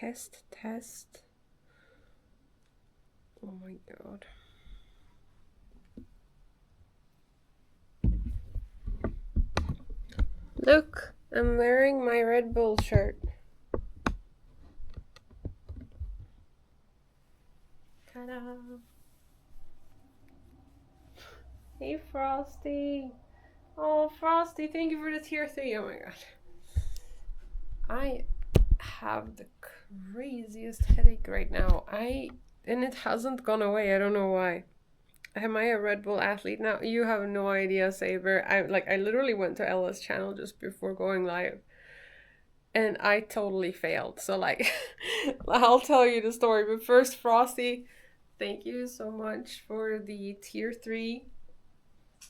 Test, test. Oh my god. Look, I'm wearing my Red Bull shirt. Ta-da! Hey, Frosty. Oh, Frosty, thank you for the tier 3. Oh my god. I have the craziest headache right now. And it hasn't gone away. I don't know why. Am I a Red Bull athlete now? You have no idea, Saber. I literally went to Ella's channel just before going live. And I totally failed. So like I'll tell you the story. But first, Frosty, thank you so much for the tier 3.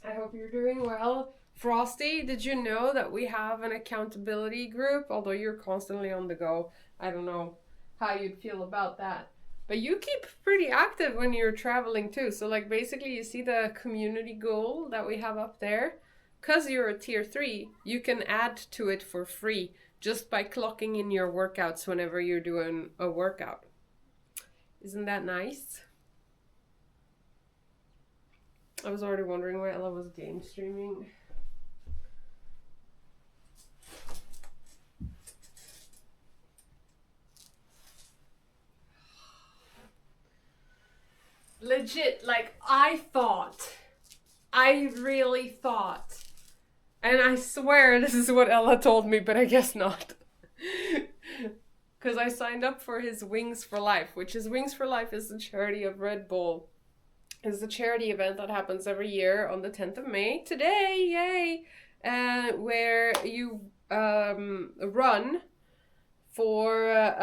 I hope you're doing well. Frosty, did you know that we have an accountability group? Although you're constantly on the go. I don't know how you'd feel about that. But you keep pretty active when you're traveling too. So like basically you see the community goal that we have up there. Because you're a tier 3, you can add to it for free just by clocking in your workouts whenever you're doing a workout. Isn't that nice? I was already wondering why Ella was game streaming. Legit, like I really thought, and I swear this is what Ella told me, but I guess not. Because I signed up for his Wings for Life, which is Wings for Life is the charity of Red Bull. It's a charity event that happens every year on the 10th of May. Today, yay! Where you run for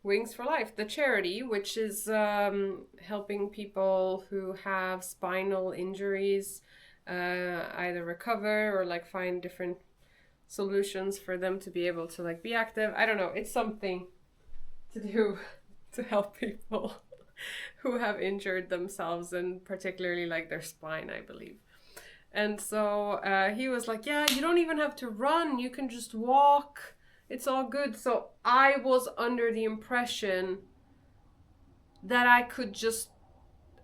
Wings for Life, the charity, which is helping people who have spinal injuries either recover or like find different solutions for them to be able to like be active. I don't know. It's something to do to help people who have injured themselves and particularly like their spine, I believe. And so he was like, yeah, you don't even have to run. You can just walk. It's all good. So I was under the impression that I could just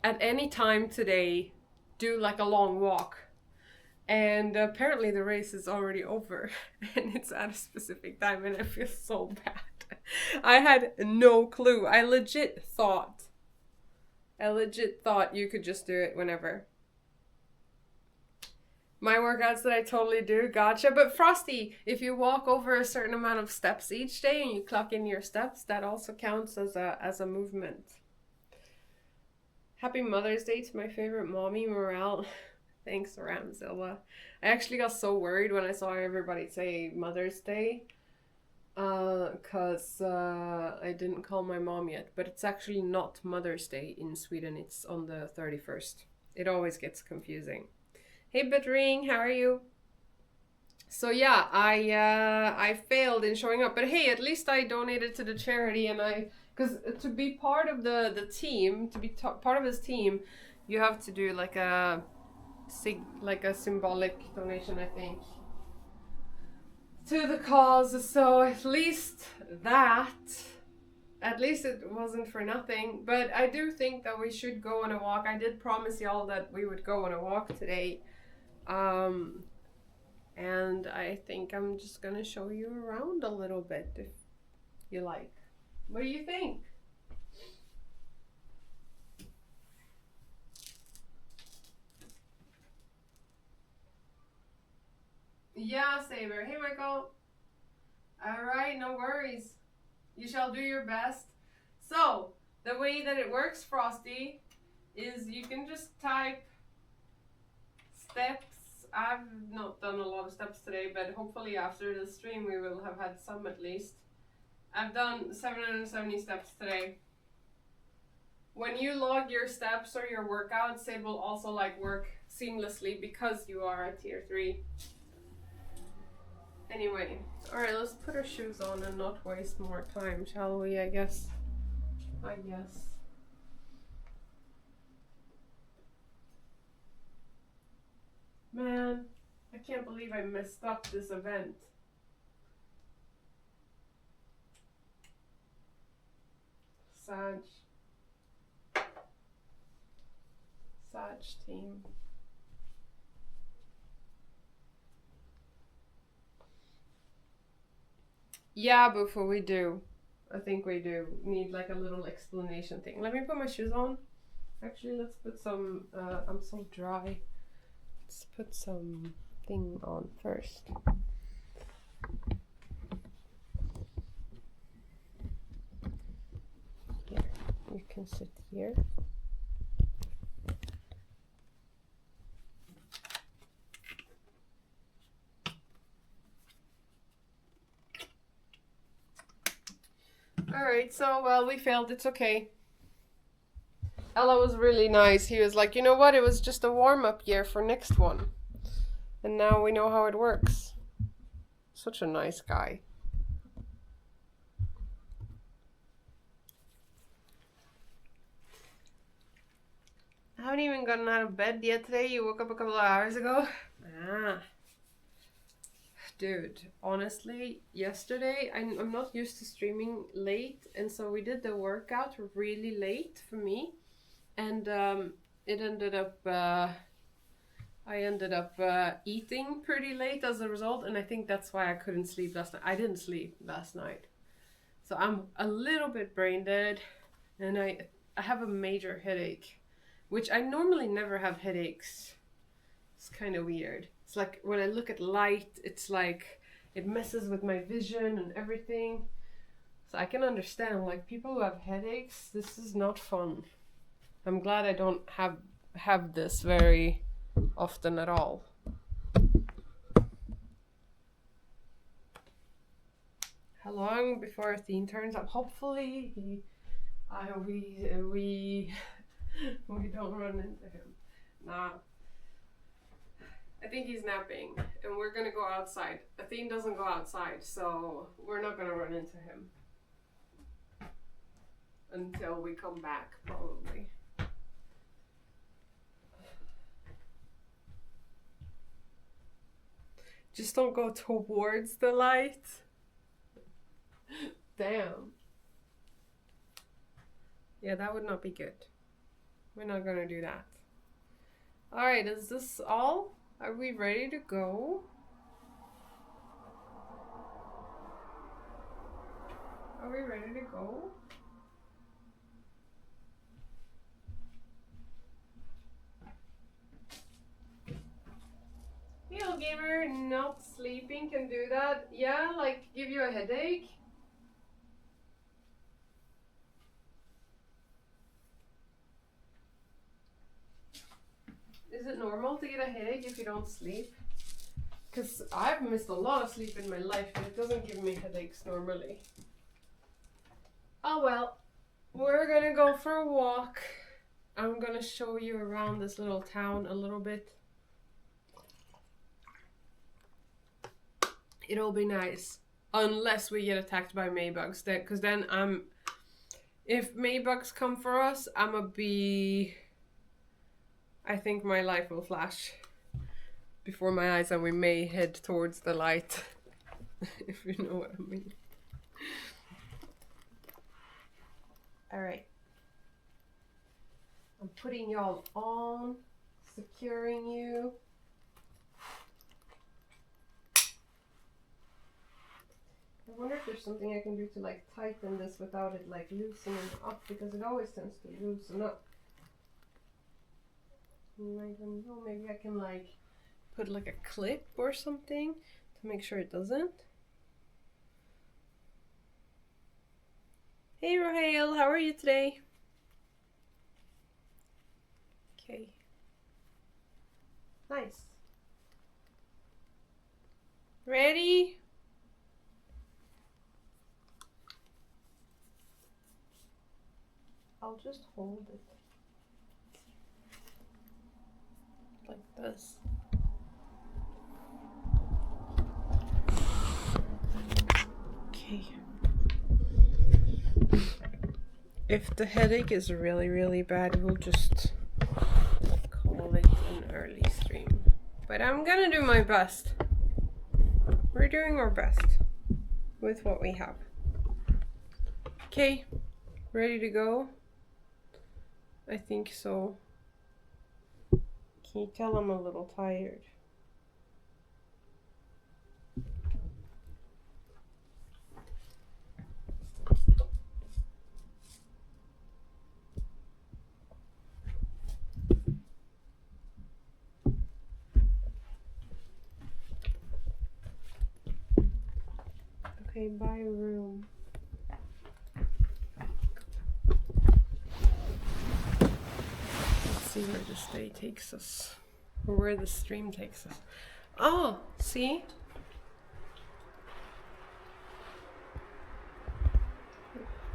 at any time today do like a long walk. And apparently the race is already over and it's at a specific time and I feel so bad. I had no clue. I legit thought you could just do it whenever. My workouts that I totally do, gotcha. But Frosty, if you walk over a certain amount of steps each day and you clock in your steps, that also counts as a movement. Happy Mother's Day to my favorite mommy, Morale. Thanks, Ramzilla. I actually got so worried when I saw everybody say Mother's Day. Because I didn't call my mom yet. But it's actually not Mother's Day in Sweden. It's on the 31st. It always gets confusing. Hey, Bitring, how are you? So yeah, I failed in showing up. But hey, at least I donated to the charity and because to be part of the team, to be part of his team, you have to do like a symbolic donation, I think, to the cause. So at least it wasn't for nothing. But I do think that we should go on a walk. I did promise y'all that we would go on a walk today. And I think I'm just gonna show you around a little bit if you like. What do you think? Yeah, Saber. Hey, Michael. Alright, no worries. You shall do your best. So, the way that it works, Frosty, is you can just type steps. I've not done a lot of steps today, but hopefully after the stream we will have had some at least. I've done 770 steps today. When you log your steps or your workouts, it will also like work seamlessly because you are a tier 3. Anyway, alright, let's put our shoes on and not waste more time, shall we? I guess. Man, I can't believe I messed up this event. Sag team. Yeah, before we do, I think we do need like a little explanation thing. Let me put my shoes on. Actually, let's put some, I'm so dry. Let's put some thing on first. Here, you can sit here. Alright, so, well, we failed. It's okay. Ella was really nice. He was like, you know what? It was just a warm-up year for next one. And now we know how it works. Such a nice guy. I haven't even gotten out of bed yet today. You woke up a couple of hours ago. Dude, honestly, yesterday, I'm not used to streaming late, and so we did the workout really late for me, and it ended up, I ended up eating pretty late as a result, and I think that's why I couldn't sleep last night. I didn't sleep last night, so I'm a little bit brain dead, and I have a major headache, which I normally never have headaches. It's kind of weird. It's like when I look at light, it's like it messes with my vision and everything. So I can understand, like, people who have headaches, this is not fun. I'm glad I don't have this very often at all. How long before Athene turns up? Hopefully we don't run into him. Nah. I think he's napping, and we're gonna go outside. Athene doesn't go outside, so we're not gonna run into him until we come back, probably. Just don't go towards the light. Damn. Yeah, that would not be good. We're not gonna do that. Alright, is this all? Are we ready to go? Are we ready to go? Heal gamer, not sleeping can do that. Yeah, like give you a headache. Is it normal to get a headache if you don't sleep? Because I've missed a lot of sleep in my life, but it doesn't give me headaches normally. Oh well, we're gonna go for a walk. I'm gonna show you around this little town a little bit. It'll be nice. Unless we get attacked by Maybugs, because then if Maybugs come for us, I'ma be... I think my life will flash before my eyes and we may head towards the light. If you know what I mean. Alright. I'm putting y'all on, securing you. I wonder if there's something I can do to like tighten this without it like loosening up, because it always tends to loosen up. I don't know, maybe I can like put like a clip or something to make sure it doesn't. Hey Rahel, how are you today? Okay. Nice. Ready? I'll just hold it. Like this. Okay. If the headache is really, really bad, we'll just call it an early stream. But I'm gonna do my best. We're doing our best with what we have. Okay. Ready to go? I think so. Can you tell I'm a little tired? Okay, buy a room. Let's see where this day takes us. Or where the stream takes us. Oh, see?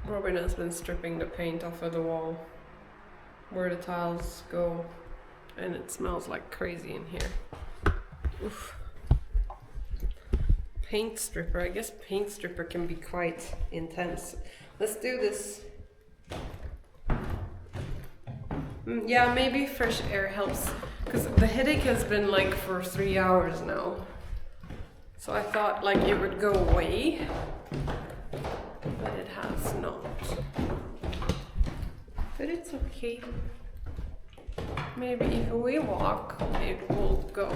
Robin has been stripping the paint off of the wall where the tiles go, and it smells like crazy in here. Oof. Paint stripper. I guess paint stripper can be quite intense. Let's do this. Yeah, maybe fresh air helps, because the headache has been like for 3 hours now. So I thought like it would go away, but it has not. But it's okay. Maybe if we walk, it will go.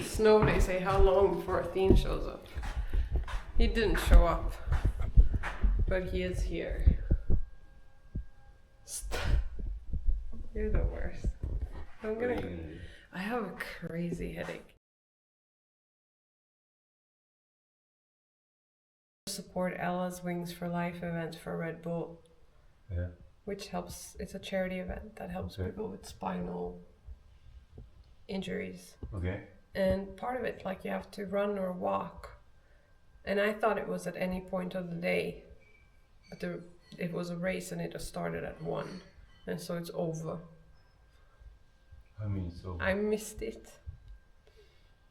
Snow, they say, how long before Athene shows up? He didn't show up, but he is here. You're the worst. I have a crazy headache. Support Ella's Wings for Life event for Red Bull. Yeah. Which helps, it's a charity event that helps people with spinal injuries. Okay. And part of it, like you have to run or walk. And I thought it was at any point of the day, but it was a race and it just started at 1. And so it's over. I mean, it's over. I missed it.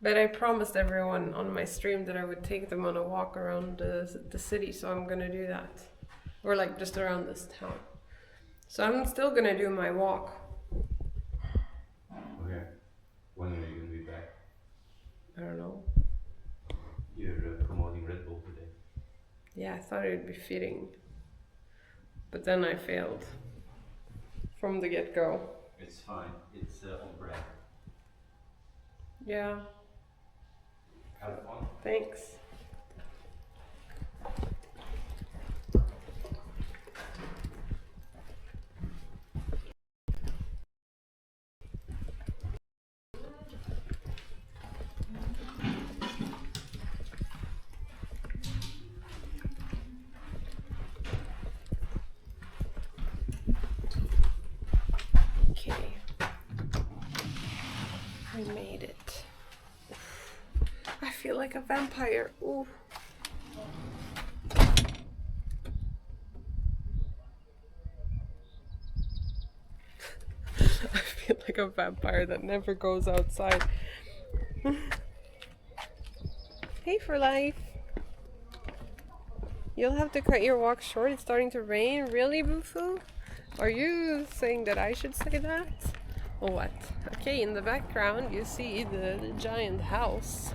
But I promised everyone on my stream that I would take them on a walk around the city, so I'm gonna do that. Or like just around this town. So I'm still gonna do my walk. Okay. When are you gonna be back? I don't know. You're promoting Red Bull today. Yeah, I thought it would be fitting. But then I failed. From the get-go. It's fine. It's on brand. Yeah. Have fun. Thanks. Okay. I made it. I feel like a vampire. Ooh. I feel like a vampire that never goes outside. Hey, for life. You'll have to cut your walk short. It's starting to rain. Really, Bufu? Are you saying that I should say that? Or what? Okay, in the background you see the giant house.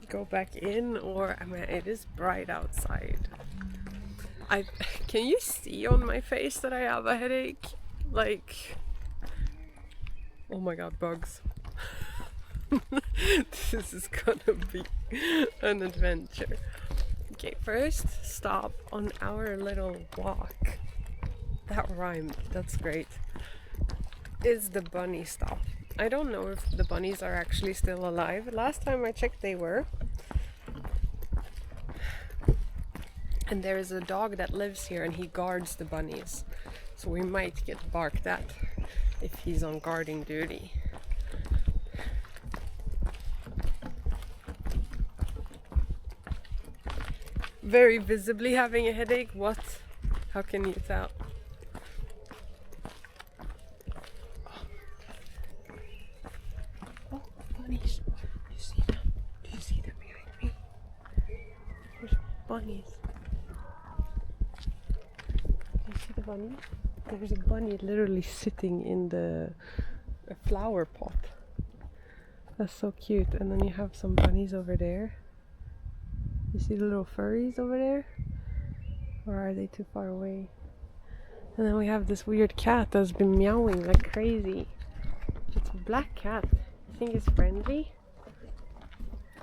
Go back in, or I mean, it is bright outside. Can you see on my face that I have a headache? Like, oh my god, bugs. This is gonna be an adventure. Okay, first stop on our little walk. That rhymed, that's great. Is the bunny stop. I don't know if the bunnies are actually still alive. Last time I checked they were. And there is a dog that lives here and he guards the bunnies. So we might get barked at if he's on guarding duty. Very visibly having a headache. What? How can you tell? Oh, bunnies. Do you see them? Do you see them behind me? There's bunnies. bunny. There's a bunny literally sitting in a flower pot. That's so cute. And then you have some bunnies over there. You see the little furries over there? Or are they too far away? And then we have this weird cat that's been meowing like crazy. It's a black cat. I think it's friendly.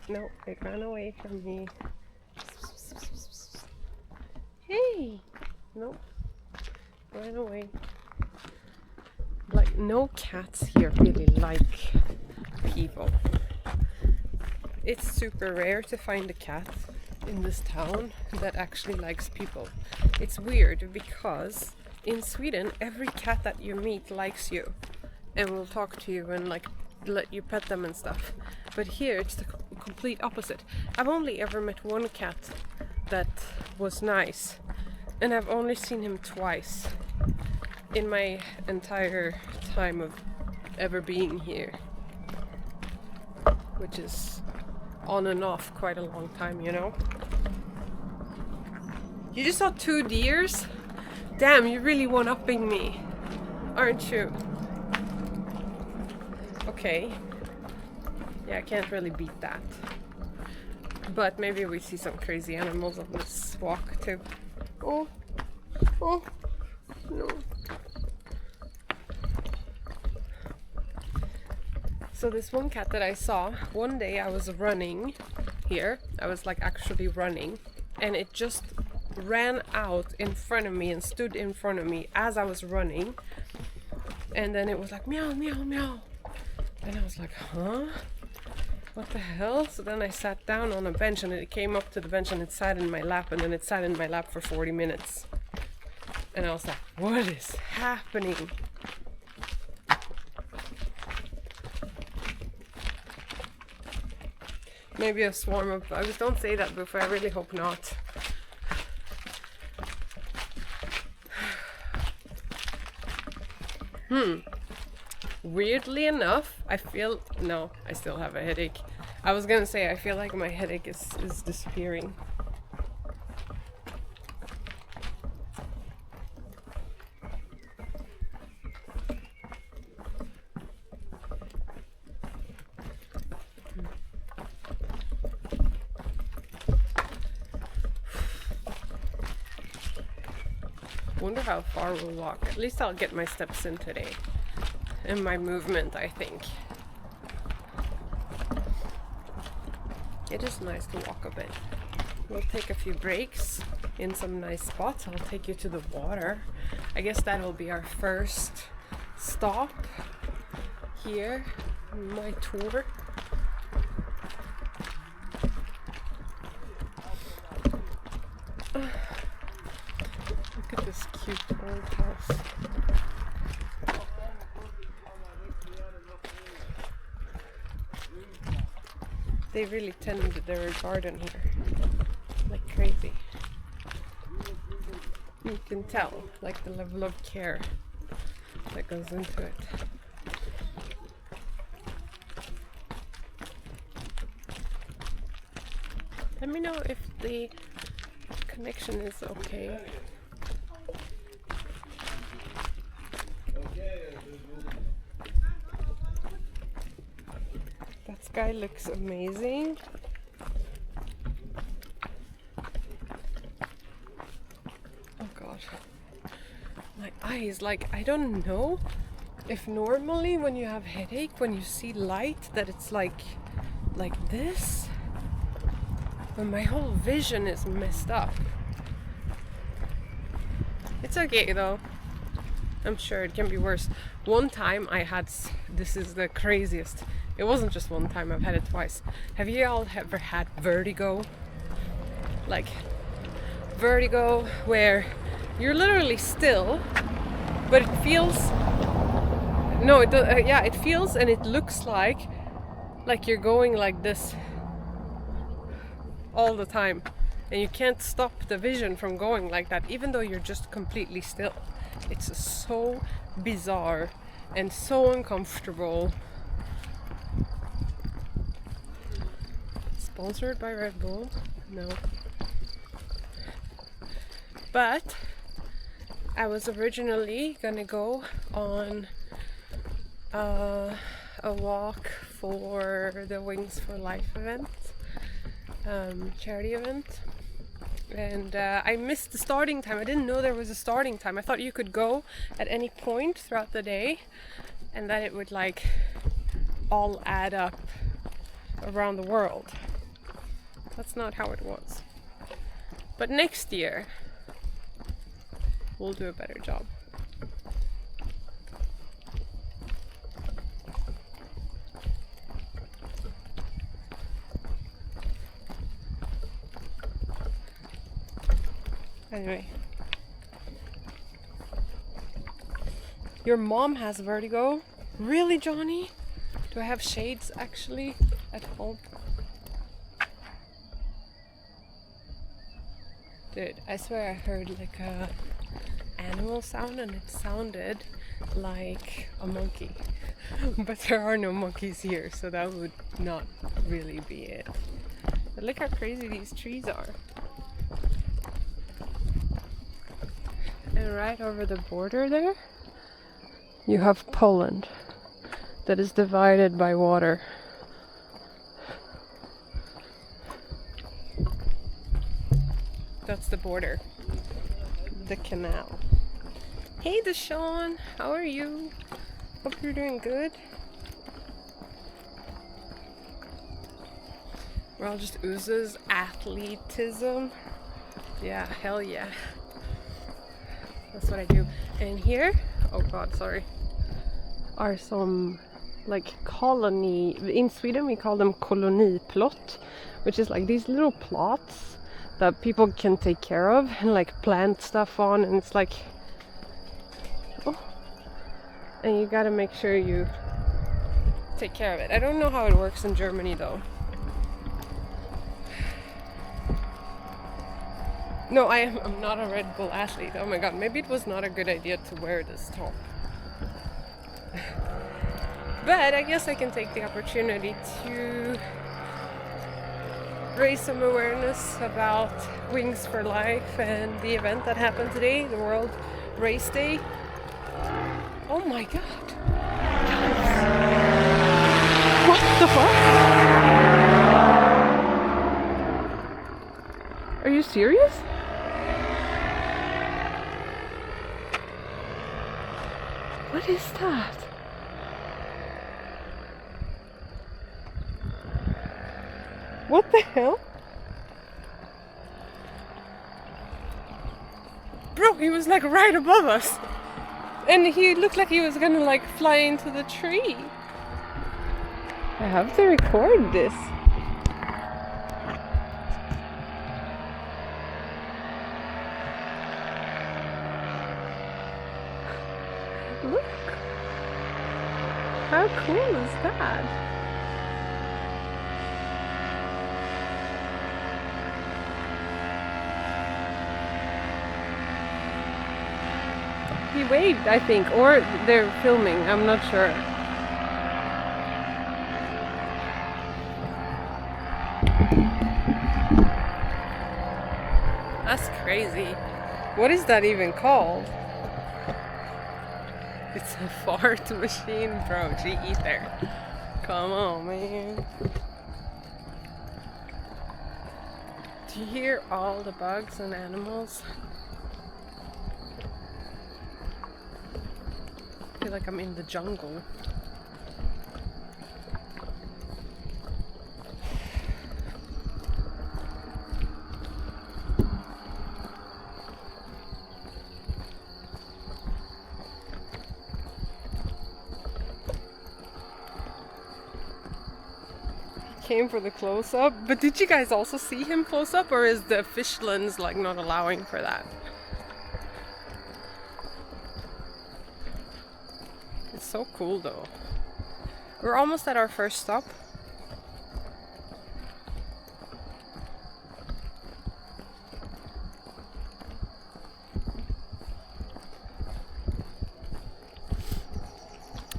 No, it ran away from me. Hey! No, ran away. Like, no cats here really like people. It's super rare to find a cat in this town that actually likes people. It's weird because in Sweden every cat that you meet likes you and will talk to you and like let you pet them and stuff. But here it's the complete opposite. I've only ever met one cat that was nice, and I've only seen him twice in my entire time of ever being here, which is on and off quite a long time, you know. You just saw 2 deers? Damn, you're really one-upping me, aren't you? Okay. Yeah, I can't really beat that. But maybe we see some crazy animals on this walk too. Oh, oh, no. So this one cat that I saw, one day I was running here. I was like actually running, and it just ran out in front of me and stood in front of me as I was running. And then it was like meow, meow, meow. And I was like, huh? What the hell? So then I sat down on a bench and it came up to the bench and it sat in my lap, and then it sat in my lap for 40 minutes. And I was like, what is happening? Maybe a swarm of bugs. Don't say that before. I really hope not. Weirdly enough, I feel... No, I still have a headache. I was gonna say, I feel like my headache is disappearing. Wonder how far we'll walk. At least I'll get my steps in today. And my movement, I think. It is nice to walk a bit. We'll take a few breaks in some nice spots. I'll take you to the water. I guess that'll be our first stop here on my tour. Look at this cute old house. They really tended their garden here, like crazy. You can tell, like, the level of care that goes into it. Let me know if the connection is okay. That sky looks amazing. Oh god. My eyes, like, I don't know if normally when you have headache, when you see light, that it's like this. But my whole vision is messed up. It's okay though. I'm sure it can be worse. One time I had, this is the craziest. It wasn't just one time, I've had it twice. Have you all ever had vertigo? Like vertigo where you're literally still, but it feels, no, it yeah, it feels and it looks like you're going like this all the time, and you can't stop the vision from going like that, even though you're just completely still. It's so bizarre and so uncomfortable. Sponsored by Red Bull? No. But I was originally gonna go on a walk for the Wings for Life event, charity event, and I missed the starting time. I didn't know there was a starting time. I thought you could go at any point throughout the day and that it would like all add up around the world. That's not how it was. But next year we'll do a better job. Anyway. Your mom has vertigo? Really, Johnny? Do I have shades actually at home? Dude, I swear I heard like a animal sound and it sounded like a monkey. But there are no monkeys here, so that would not really be it. But look how crazy these trees are. And right over the border there, you have Poland that is divided by water. That's the border, the canal. Hey Deshaun, how are you? Hope you're doing good. We're all just oozes athleticism. Yeah, hell yeah. That's what I do. And here, oh god, sorry, are some like colony, in Sweden we call them koloniplot, which is like these little plots that people can take care of and like plant stuff on, and it's like, oh, and you gotta make sure you take care of it. I don't know how it works in Germany though. No, I'm not a Red Bull athlete. Oh my god, maybe it was not a good idea to wear this top. But I guess I can take the opportunity to raise some awareness about Wings for Life and the event that happened today, the World Race Day. Oh my god. What the fuck? Are you serious? What is that? What the hell? Bro, he was like right above us. And he looked like he was gonna like fly into the tree. I have to record this. Look. How cool is that? He waved, I think, or they're filming, I'm not sure. That's crazy. What is that even called? It's a fart machine, bro. Gee, ether. Come on, man. Do you hear all the bugs and animals? I feel like I'm in the jungle. Came for the close-up, but did you guys also see him close up, or is the fish lens like not allowing for that? It's so cool though. We're almost at our first stop.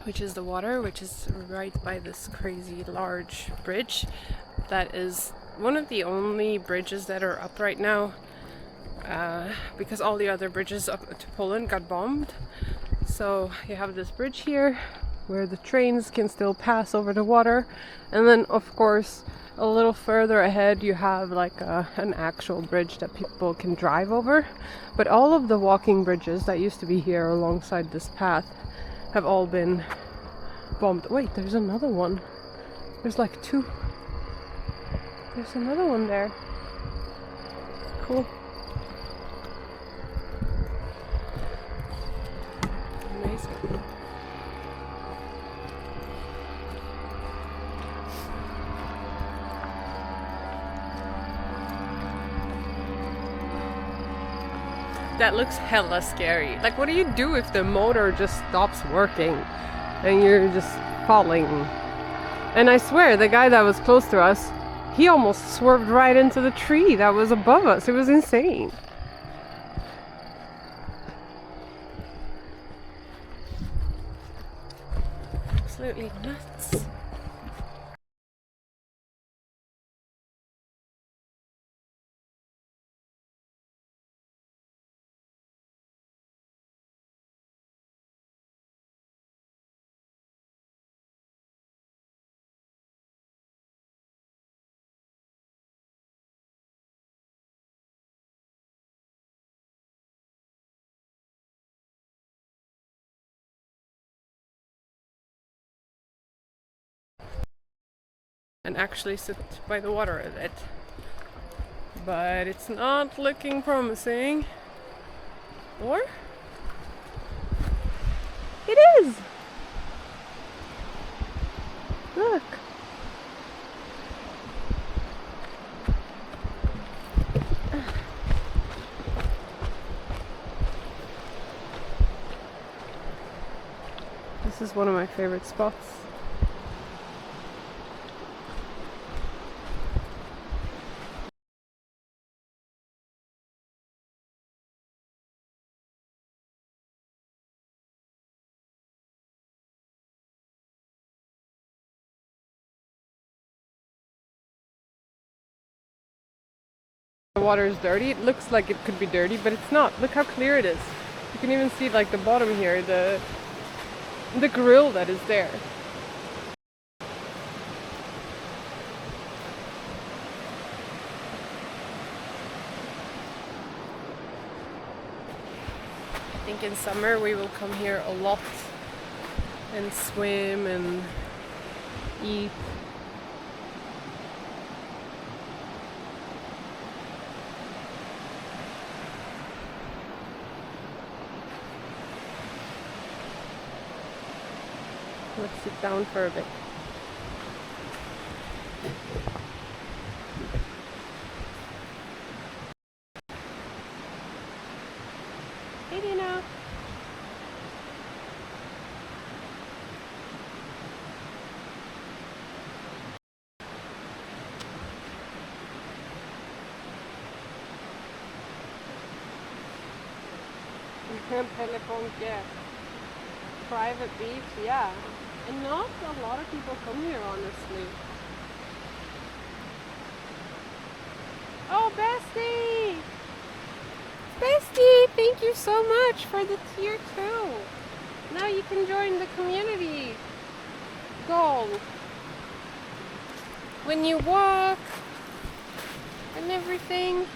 Which is the water, which is right by this crazy large bridge that is one of the only bridges that are up right now because all the other bridges up to Poland got bombed. So you have this bridge here where the trains can still pass over the water, and then of course a little further ahead you have like an actual bridge that people can drive over. But all of the walking bridges that used to be here alongside this path have all been bombed. Wait, there's another one. There's like two. There's another one there. Cool. Amazing. That looks hella scary. Like, what do you do if the motor just stops working and you're just falling? And I swear, the guy that was close to us, he almost swerved right into the tree that was above us. It was insane. Absolutely nuts. And actually sit by the water a bit. But it's not looking promising. Or? It is! Look! This is one of my favorite spots. The water is dirty. It looks like it could be dirty, but it's not. Look how clear it is. You can even see like the bottom here, the grill that is there. I think in summer we will come here a lot and swim and eat. Let's sit down for a bit. Hey Dina! Private beach, yeah. And not a lot of people come here, honestly. Oh, Bestie! Bestie, thank you so much for the tier 2. Now you can join the community goal. When you walk and everything.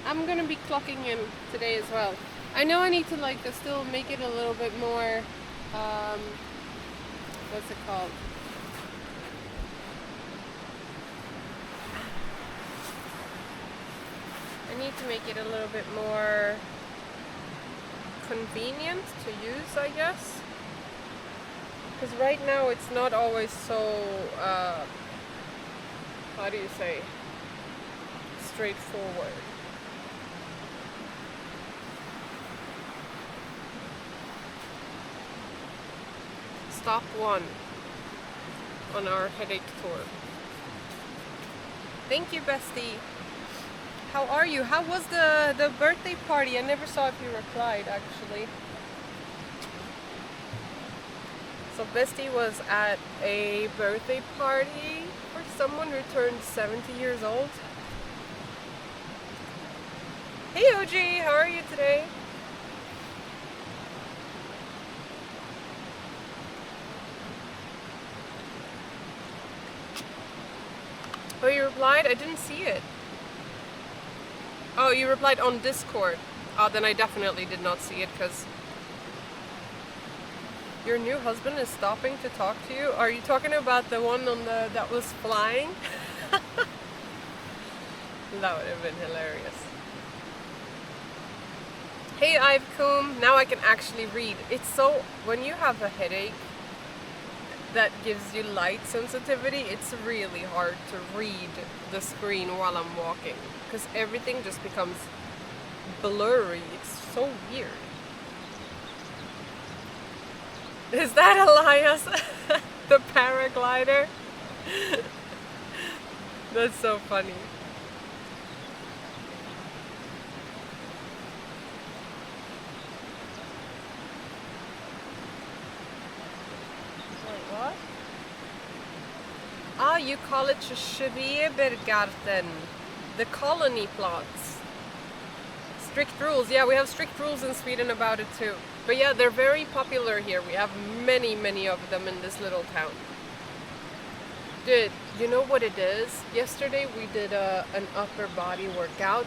I'm gonna be clocking in today as well. I know I need to like still make it a little bit more, what's it called? I need to make it a little bit more convenient to use, I guess. Because right now it's not always so, how do you say, straightforward. Stop 1 on our headache tour. Thank you, Bestie. How are you? How was the birthday party? I never saw if you replied, actually. So Bestie was at a birthday party for someone who turned 70 years old. Hey OG, how are you today? Oh, you replied? I didn't see it. Oh, you replied on Discord. Oh, then I definitely did not see it because your new husband is stopping to talk to you. Are you talking about the one on the that was flying? That would have been hilarious. Hey Ivecombe, now I can actually read. It's so, when you have a headache that gives you light sensitivity, it's really hard to read the screen while I'm walking because everything just becomes blurry. It's so weird. Is that Elias? The paraglider? That's so funny. Wait, what? Ah, you call it Schrebergarten. The colony plots. Strict rules. Yeah, we have strict rules in Sweden about it too. But yeah, they're very popular here. We have many, many of them in this little town. Dude, you know what it is? Yesterday we did an upper body workout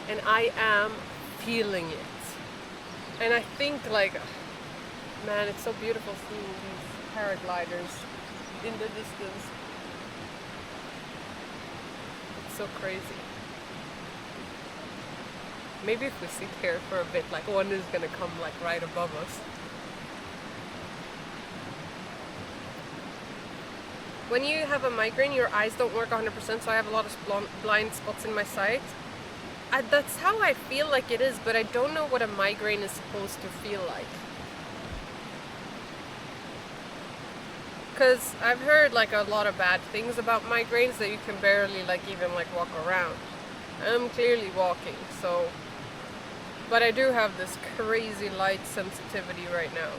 and I am feeling it. And I think like, man, it's so beautiful seeing these paragliders in the distance. It's so crazy. Maybe if we sit here for a bit, like one is gonna come like right above us. When you have a migraine, your eyes don't work 100%, so I have a lot of blind spots in my sight. That's how I feel like it is, but I don't know what a migraine is supposed to feel like. Because I've heard like a lot of bad things about migraines that you can barely like even like walk around. I'm clearly walking, so... But I do have this crazy light sensitivity right now.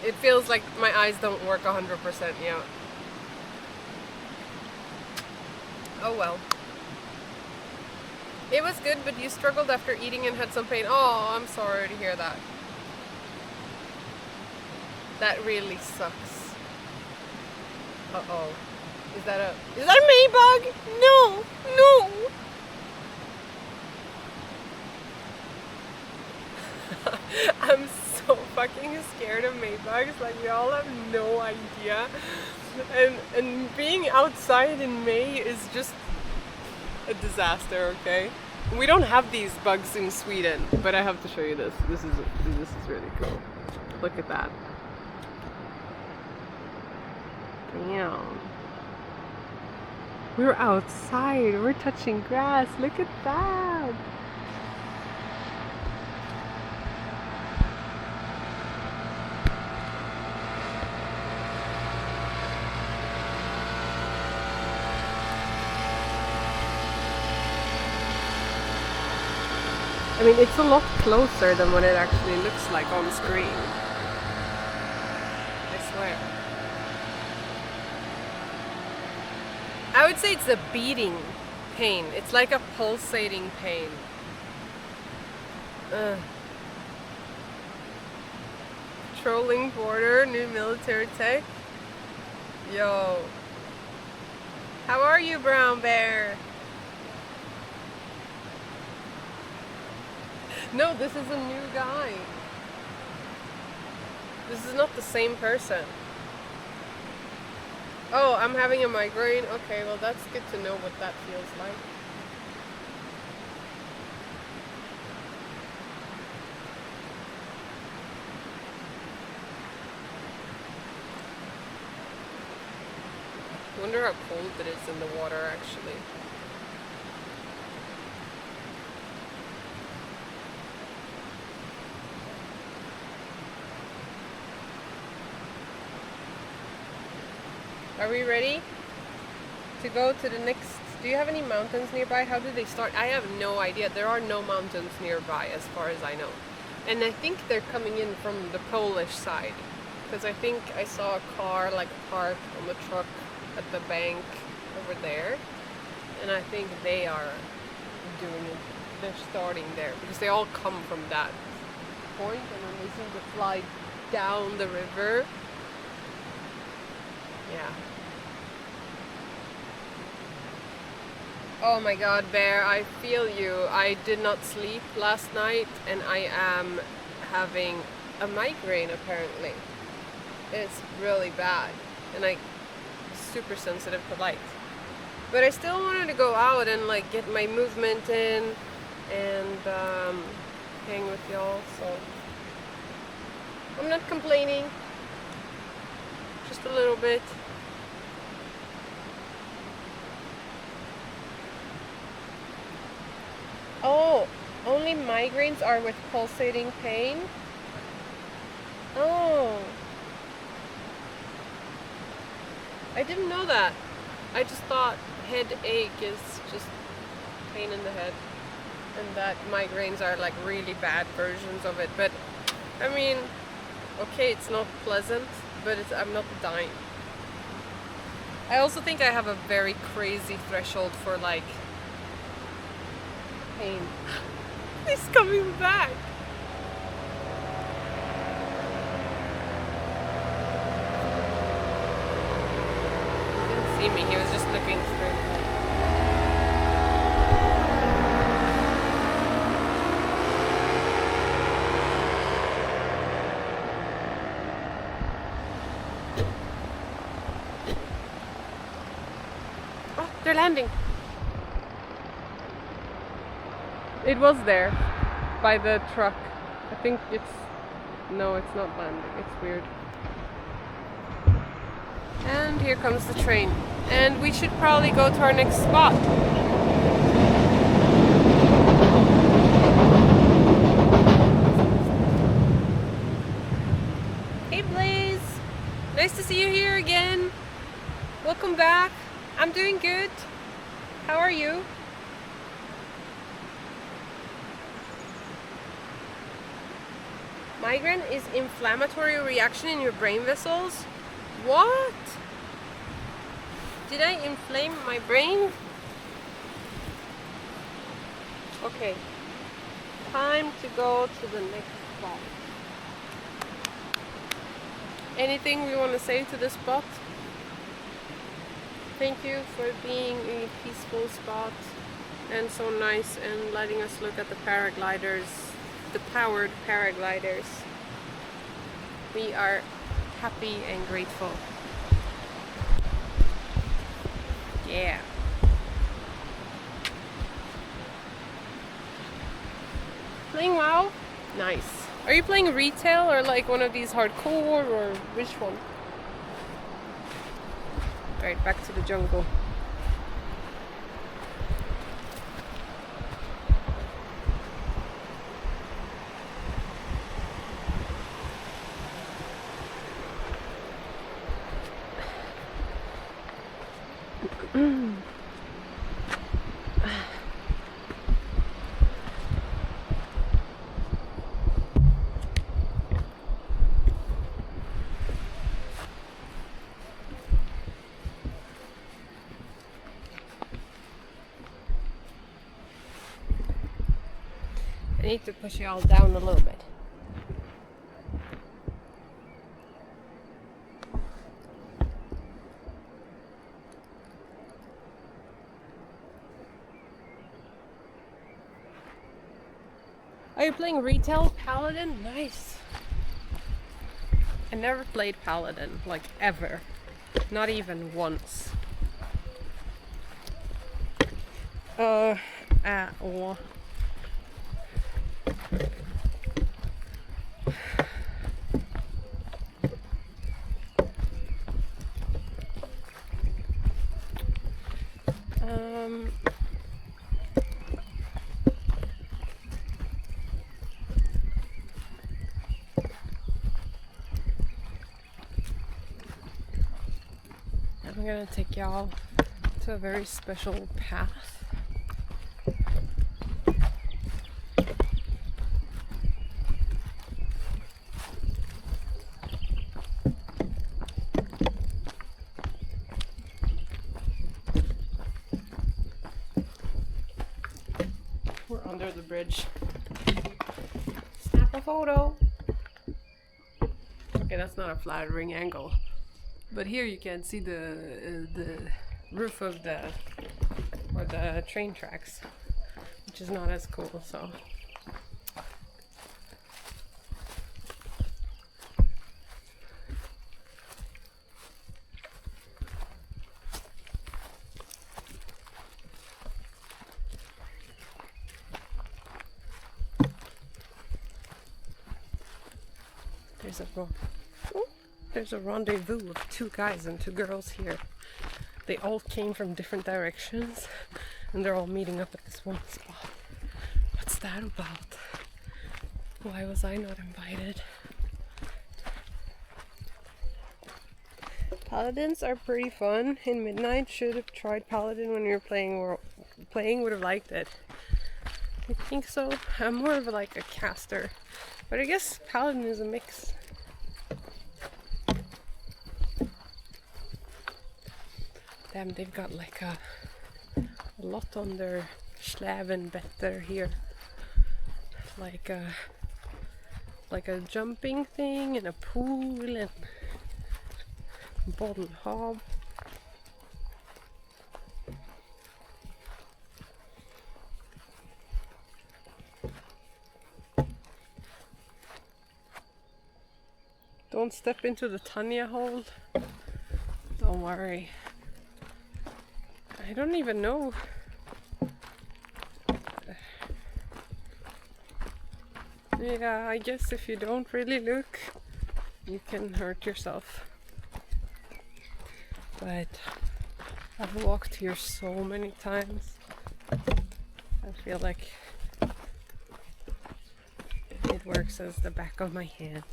It feels like my eyes don't work 100% yet. Oh well. It was good, but you struggled after eating and had some pain. Oh, I'm sorry to hear that. That really sucks. Uh-oh. Is that a Maybug? No! No! I'm so fucking scared of Maybugs. Like, we all have no idea. And being outside in May is just a disaster, okay? We don't have these bugs in Sweden, but I have to show you this. This is really cool. Look at that. Damn. We're outside. We're touching grass. Look at that. I mean, it's a lot closer than what it actually looks like on screen. I swear. I would say it's a beating pain. It's like a pulsating pain. Trolling border, new military tech. Yo. How are you, brown bear? No, this is a new guy. This is not the same person. Oh, I'm having a migraine? Okay, well that's good to know what that feels like. I wonder how cold it is in the water actually. Are we ready to go to the next? Do you have any mountains nearby? How do they start? I have no idea. There are no mountains nearby as far as I know. And I think they're coming in from the Polish side. Because I think I saw a car like parked on the truck at the bank over there. And I think they are doing it. They're starting there because they all come from that point, and then they seem to fly down the river. Yeah. Oh my god, Bear, I feel you. I did not sleep last night and I am having a migraine apparently. It's really bad and I'm super sensitive to light. But I still wanted to go out and like get my movement in and hang with y'all, so I'm not complaining. Just a little bit. Oh, only migraines are with pulsating pain? Oh. I didn't know that. I just thought headache is just pain in the head. And that migraines are like really bad versions of it. But, I mean, okay, it's not pleasant, but I'm not dying. I also think I have a very crazy threshold for like pain. He's coming back. He didn't see me, he was just looking straight ahead. Oh, they're landing. It was there by the truck. I think no, it's not landing. It's weird. And here comes the train. And we should probably go to our next spot. Hey Blaze! Nice to see you here again. Welcome back. I'm doing good. How are you? Migraine is inflammatory reaction in your brain vessels? What? Did I inflame my brain? Okay. Time to go to the next spot. Anything we want to say to this spot? Thank you for being a peaceful spot and so nice and letting us look at the paragliders. The powered paragliders. We are happy and grateful. Yeah. Playing WoW? Nice. Are you playing retail or like one of these hardcore or which one? Alright, back to the jungle. I need to push you all down a little bit. Are you playing retail Paladin? Nice. I never played Paladin, like ever. Not even once. At all. I'm gonna take y'all to a very special path. under the bridge. Snap a photo. Okay, that's not a flattering angle, but here you can see the roof of the train tracks, which is not as cool. So. There's a rendezvous of 2 guys and 2 girls here. They all came from different directions and they're all meeting up at this one spot. What's that about? Why was I not invited? Paladins are pretty fun. In Midnight, should have tried Paladin when you were playing. Would have liked it. I think so. I'm more of like a caster, but I guess Paladin is a mix. Damn, they've got like a lot on their Slaven better here. Like a jumping thing and a pool and bottle hob. Don't step into the Tanya hole. Don't worry. I don't even know. Yeah, I guess if you don't really look, you can hurt yourself. But I've walked here so many times. I feel like it works as the back of my hand.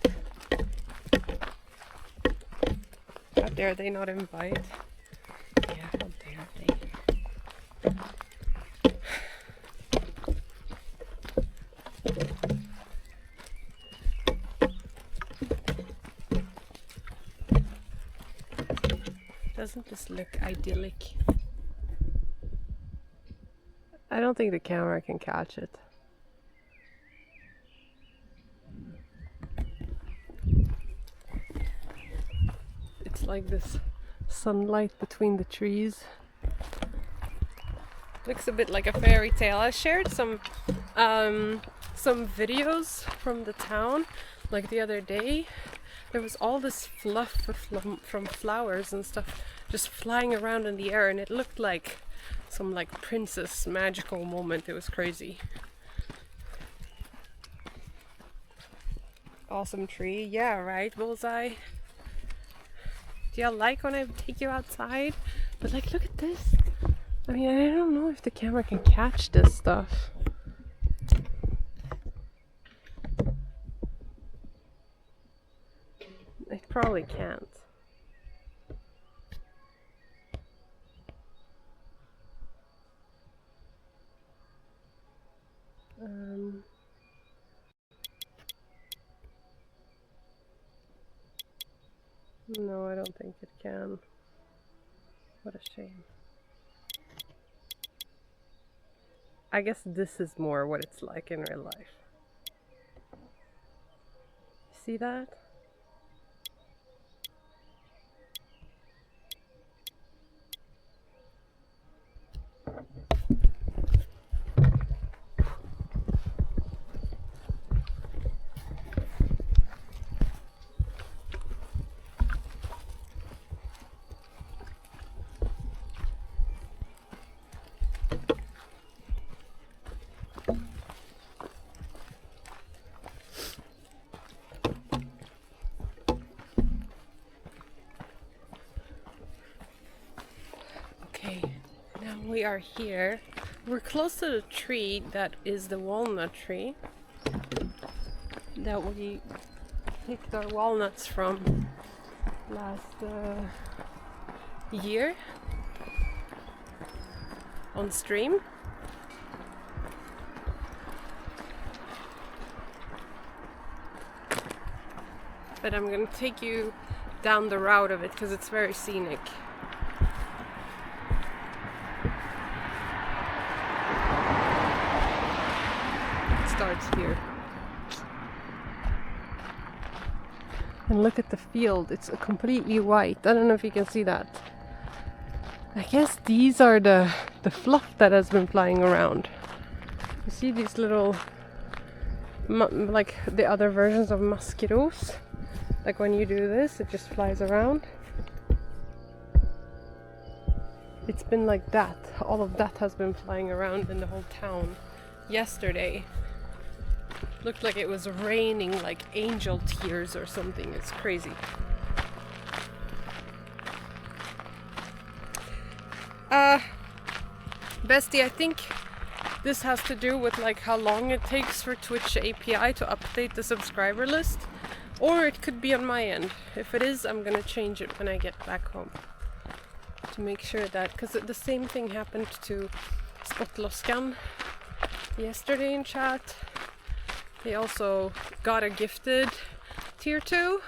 How dare they not invite? Yeah, how dare they? Doesn't this look idyllic? I don't think the camera can catch it. It's like this sunlight between the trees. Looks a bit like a fairy tale. I shared some videos from the town like the other day. There was all this fluff from flowers and stuff just flying around in the air, and it looked like some like princess magical moment. It was crazy. Awesome tree. Yeah, right, Bullseye. Do you like when I take you outside? But like, look at this. I mean, I don't know if the camera can catch this stuff. It probably can't. No, I don't think it can. What a shame. I guess this is more what it's like in real life. See that? We are here. We're close to the tree that is the walnut tree that we picked our walnuts from last year on stream. But I'm gonna take you down the route of it because it's very scenic. starts here. And look at the field, it's completely white. I don't know if you can see that. I guess these are the fluff that has been flying around. You see these little, like the other versions of maskeros? Like when you do this, it just flies around. It's been like that. All of that has been flying around in the whole town. Yesterday, looked like it was raining like angel tears or something. It's crazy. Bestie, I think this has to do with like how long it takes for Twitch API to update the subscriber list. Or it could be on my end. If it is, I'm gonna change it when I get back home. To make sure that, because the same thing happened to Spottloskan yesterday in chat. He also got a gifted tier 2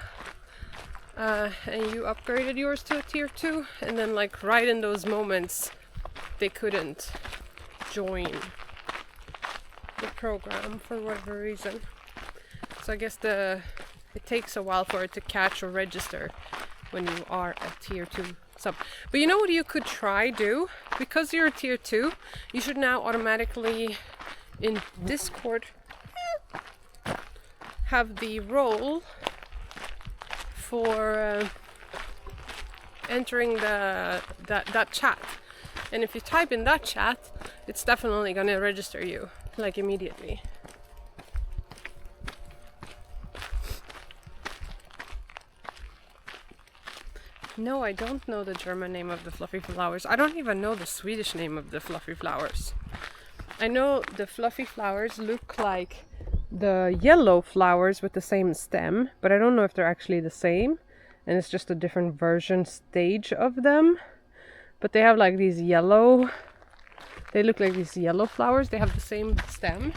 and you upgraded yours to a tier 2, and then like right in those moments they couldn't join the program for whatever reason. So I guess it takes a while for it to catch or register when you are a tier 2 sub. But you know what you could try do? Because you're a tier 2, you should now automatically in Discord have the role for entering that chat. And if you type in that chat, it's definitely gonna register you, like immediately. No, I don't know the German name of the fluffy flowers. I don't even know the Swedish name of the fluffy flowers. I know the fluffy flowers look like the yellow flowers with the same stem, but I don't know if they're actually the same, and it's just a different version stage of them. But they have like these yellow, they look like these yellow flowers. They have the same stem,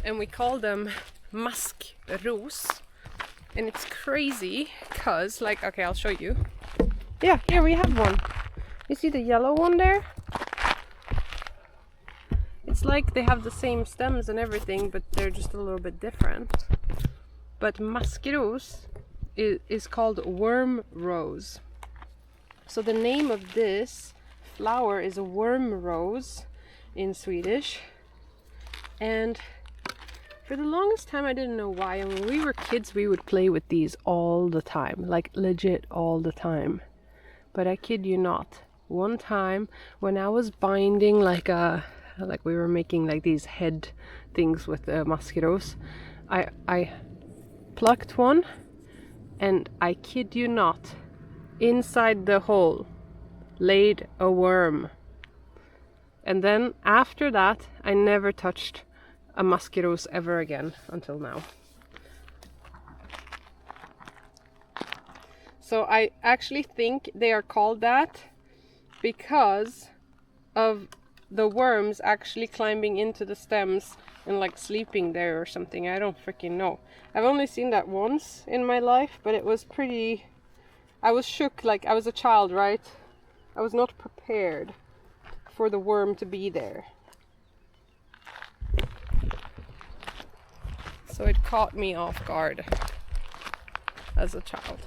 and we call them maskros. And it's crazy because, like, okay, I'll show you. Yeah, here we have one. You see the yellow one there? It's like they have the same stems and everything, but they're just a little bit different. But maskros is called worm rose. So the name of this flower is a worm rose in Swedish. And for the longest time I didn't know why. And when we were kids we would play with these all the time, like legit all the time. But I kid you not, one time when I was binding like we were making like these head things with maskeros, I plucked one, and I kid you not, inside the hole laid a worm. And then after that I never touched a maskeros ever again until now. So I actually think they are called that because of the worms actually climbing into the stems and like sleeping there or something. I don't freaking know. I've only seen that once in my life, but it was pretty... I was shook, like I was a child, right? I was not prepared for the worm to be there. So it caught me off guard as a child.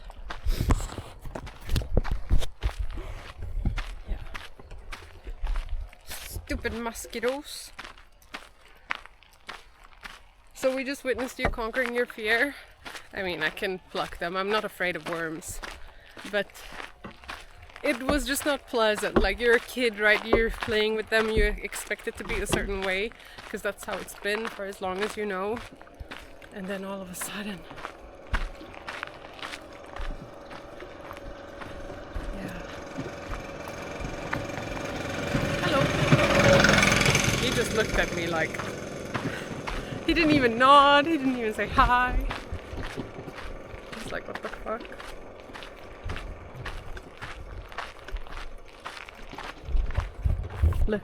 Yeah. Stupid maskeros. So we just witnessed you conquering your fear. I mean, I can pluck them. I'm not afraid of worms. But it was just not pleasant. Like, you're a kid, right? You're playing with them. You expect it to be a certain way because that's how it's been for as long as you know. And then all of a sudden... Yeah. Hello. He just looked at me like... He didn't even nod. He didn't even say hi. He's like, what the fuck? Look.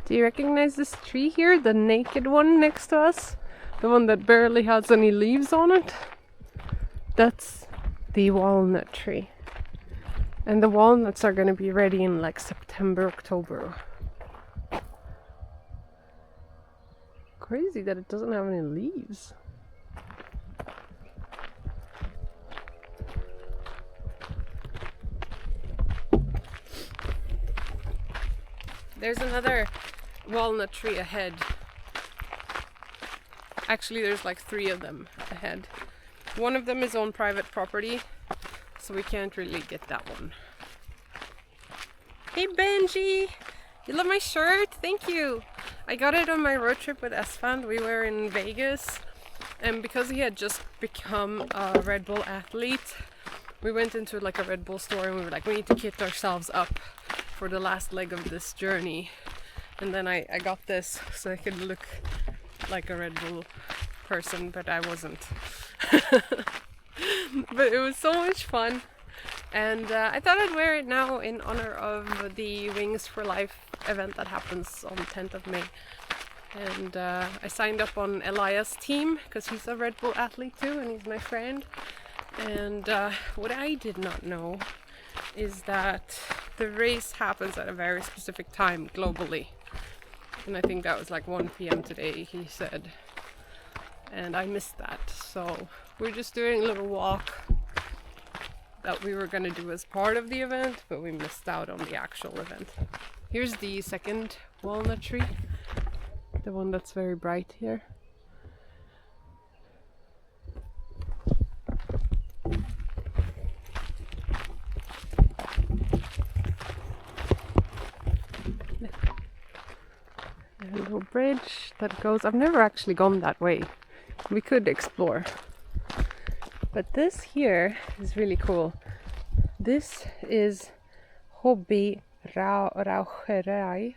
Do you recognize this tree here? The naked one next to us? The one that barely has any leaves on it? That's the walnut tree. And the walnuts are gonna be ready in like September, October. crazy that it doesn't have any leaves. There's another walnut tree ahead. Actually, there's like 3 of them ahead. One of them is on private property, so we can't really get that one. Hey Benji! You love my shirt? Thank you! I got it on my road trip with Esfand. We were in Vegas, and because he had just become a Red Bull athlete, we went into like a Red Bull store and we were like, we need to kit ourselves up for the last leg of this journey. And then I got this so I could look like a Red Bull person, but I wasn't. But it was so much fun, and I thought I'd wear it now in honor of the Wings for Life event that happens on 10th of May. And I signed up on Elias' team because he's a Red Bull athlete too, and he's my friend. And what I did not know is that the race happens at a very specific time globally. And I think that was like 1 p.m. today, he said. And I missed that. So we're just doing a little walk that we were going to do as part of the event, but we missed out on the actual event. Here's the second walnut tree, the one that's very bright here. A little bridge that goes. I've never actually gone that way. We could explore. But this here is really cool. This is Hobby Raucherei.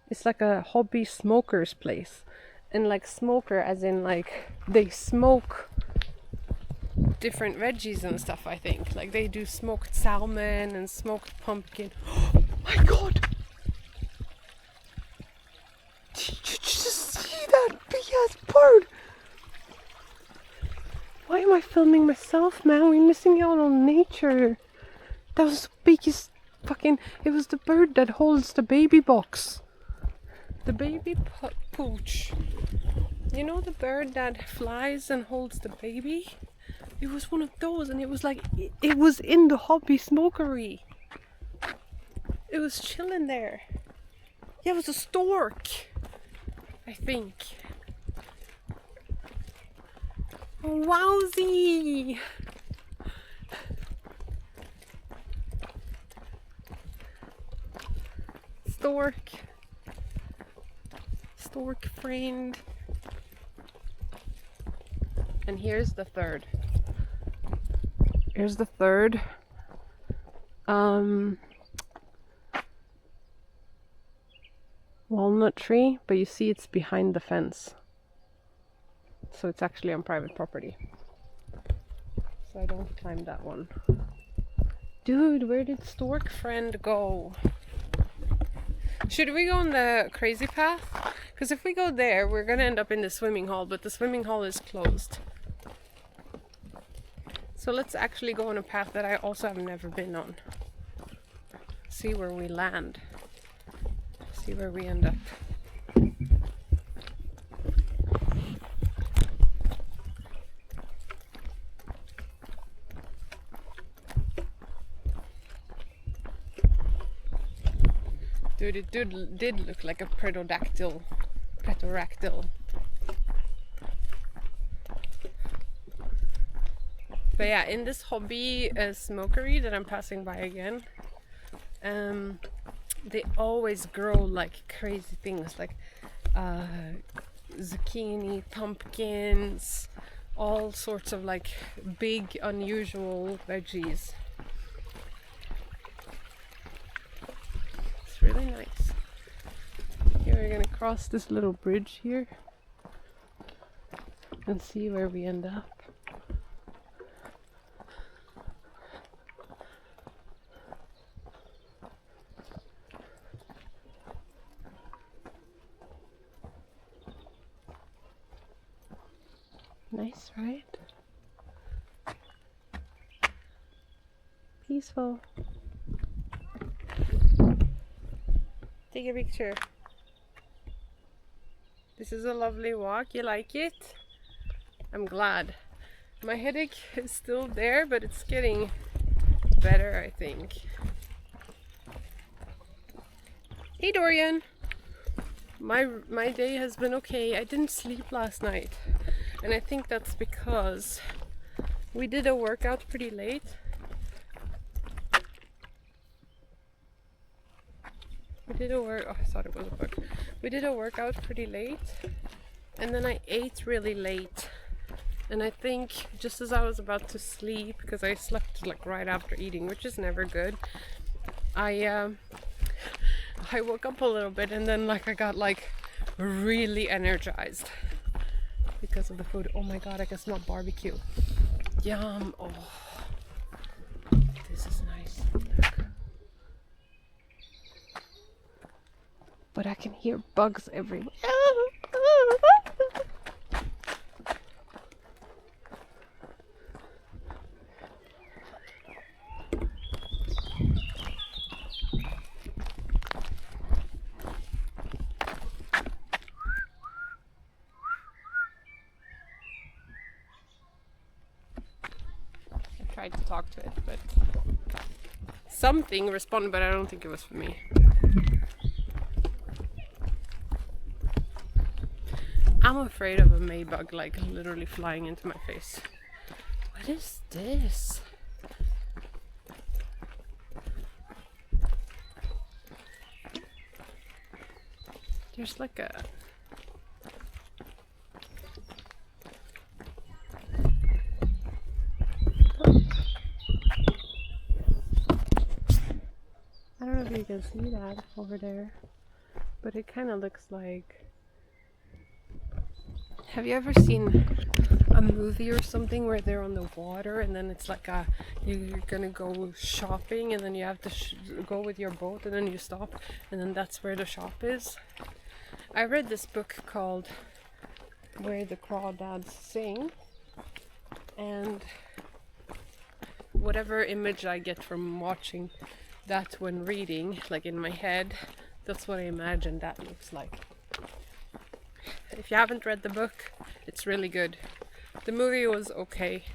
It's like a hobby smoker's place. And like smoker as in like they smoke different veggies and stuff, I think. Like they do smoked salmon and smoked pumpkin. Oh my god! Did you just see that big ass bird? Why am I filming myself, man? We're missing out on nature. That was the biggest fucking... It was the bird that holds the baby box. The baby pooch. You know the bird that flies and holds the baby? It was one of those, and it was like... It was in the hobby smokery. It was chilling there. Yeah, it was a stork, I think. Oh, wowzy! Stork friend. And here's the third. Here's the third. Walnut tree, but you see it's behind the fence. So it's actually on private property. So I don't climb that one. Dude, where did Stork friend go? Should we go on the crazy path? Because if we go there, we're gonna end up in the swimming hall, but the swimming hall is closed. So let's actually go on a path that I also have never been on. See where we land. See where we end up. Dude, it did look like a pterodactyl. But yeah, in this hobby smokery that I'm passing by again, they always grow like crazy things, like zucchini, pumpkins, all sorts of like big, unusual veggies. It's really nice. Here we're gonna cross this little bridge here and see where we end up. Nice, right? Peaceful. Take a picture. This is a lovely walk. You like it? I'm glad. My headache is still there, but it's getting better, I think. Hey Dorian! My day has been okay. I didn't sleep last night. And I think that's because we did a workout pretty late. Oh, I thought it was a book. We did a workout pretty late, and then I ate really late. And I think just as I was about to sleep, because I slept like right after eating, which is never good, I woke up a little bit, and then like I got like really energized because of the food. Oh my god, I can smell barbecue. Yum. Oh, this is nice. Look. But I can hear bugs everywhere. I tried to talk to it, but something responded, but I don't think it was for me. I'm afraid of a Maybug like literally flying into my face. What is this? There's like a... I don't know if you can see that over there, but it kind of looks like... Have you ever seen a movie or something where they're on the water and then it's like you're gonna go shopping and then you have to go with your boat and then you stop and then that's where the shop is? I read this book called Where the Crawdads Sing, and whatever image I get from watching that when reading, like in my head, that's what I imagine that looks like. If you haven't read the book, it's really good. The movie was okay,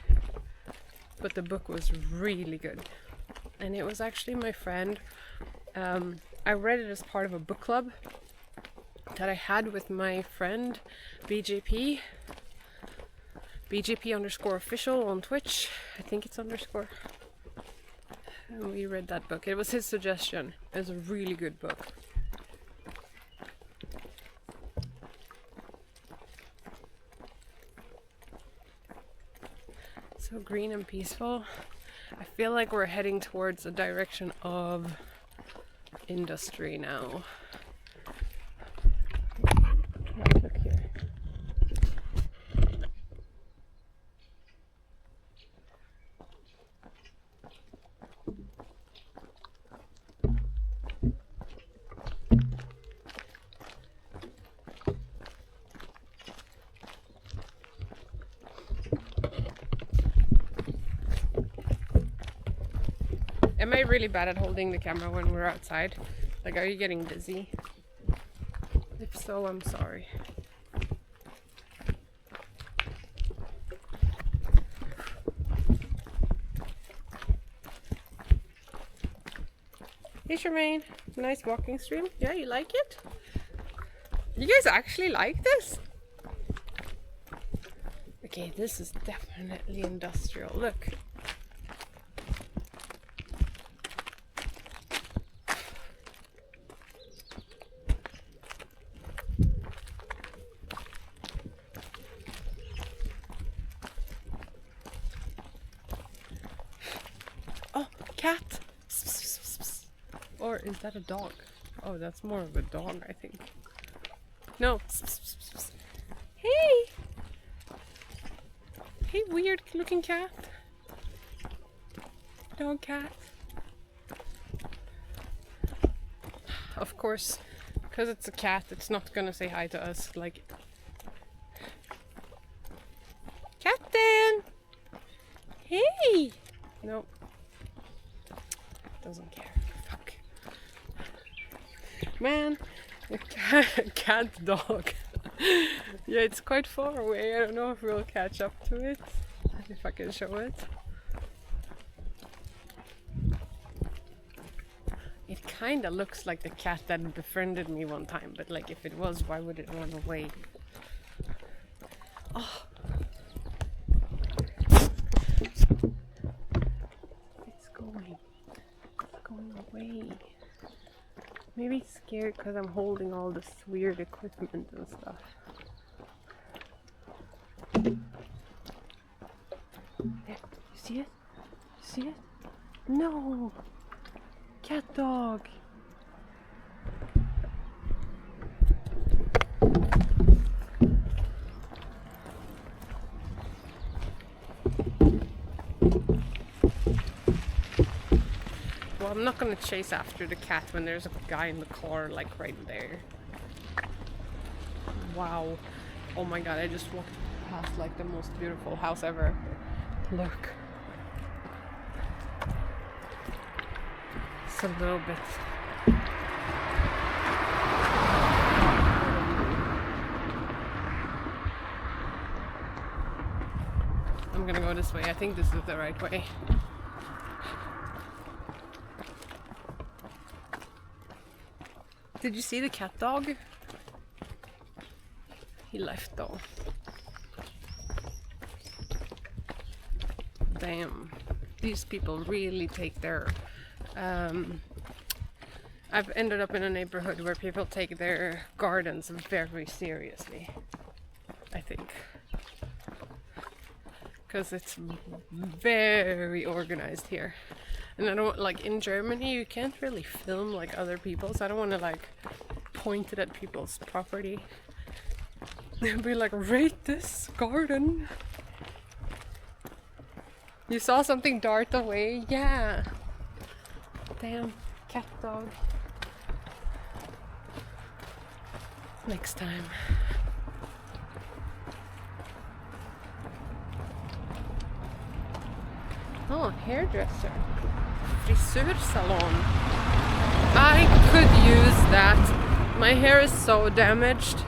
but the book was really good. And it was actually my friend. I read it as part of a book club that I had with my friend BJP. BJP_official on Twitch. I think it's underscore. And we read that book. It was his suggestion. It was a really good book. So green and peaceful. I feel like we're heading towards a direction of industry now. Let's look here. Am I really bad at holding the camera when we're outside? Like, are you getting dizzy? If so, I'm sorry. Hey Charmaine, nice walking stream. Yeah, you like it? You guys actually like this? Okay, this is definitely industrial. Look. Oh, cat! Or is that a dog? Oh, that's more of a dog, I think. No. Hey! Hey, weird looking cat. Dog cat. Of course, because it's a cat, it's not gonna say hi to us. Like, Captain! Hey! Nope. Doesn't care. Fuck. Man, a cat dog. Yeah, it's quite far away. I don't know if we'll catch up to it. If I can show it. It kinda looks like the cat that befriended me one time, but like if it was, why would it run away? Oh. It's going away. Maybe it's scared because I'm holding all this weird equipment and stuff. There, you see it? You see it? No! Cat dog! Well, I'm not gonna chase after the cat when there's a guy in the car, like right there. Wow. Oh my god, I just walked past like the most beautiful house ever. Look. It's a little bit. I'm gonna go this way. I think this is the right way. Did you see the cat dog? He left though. Damn. These people really take their I've ended up in a neighborhood where people take their gardens very seriously, I think. Because it's very organized here. And I don't, like in Germany, you can't really film like other people, so I don't want to like point it at people's property. They'll be like, rate this garden. You saw something dart away? Yeah. Damn, cat dog. Next time. Oh, hairdresser. Frisursalon. I could use that. My hair is so damaged.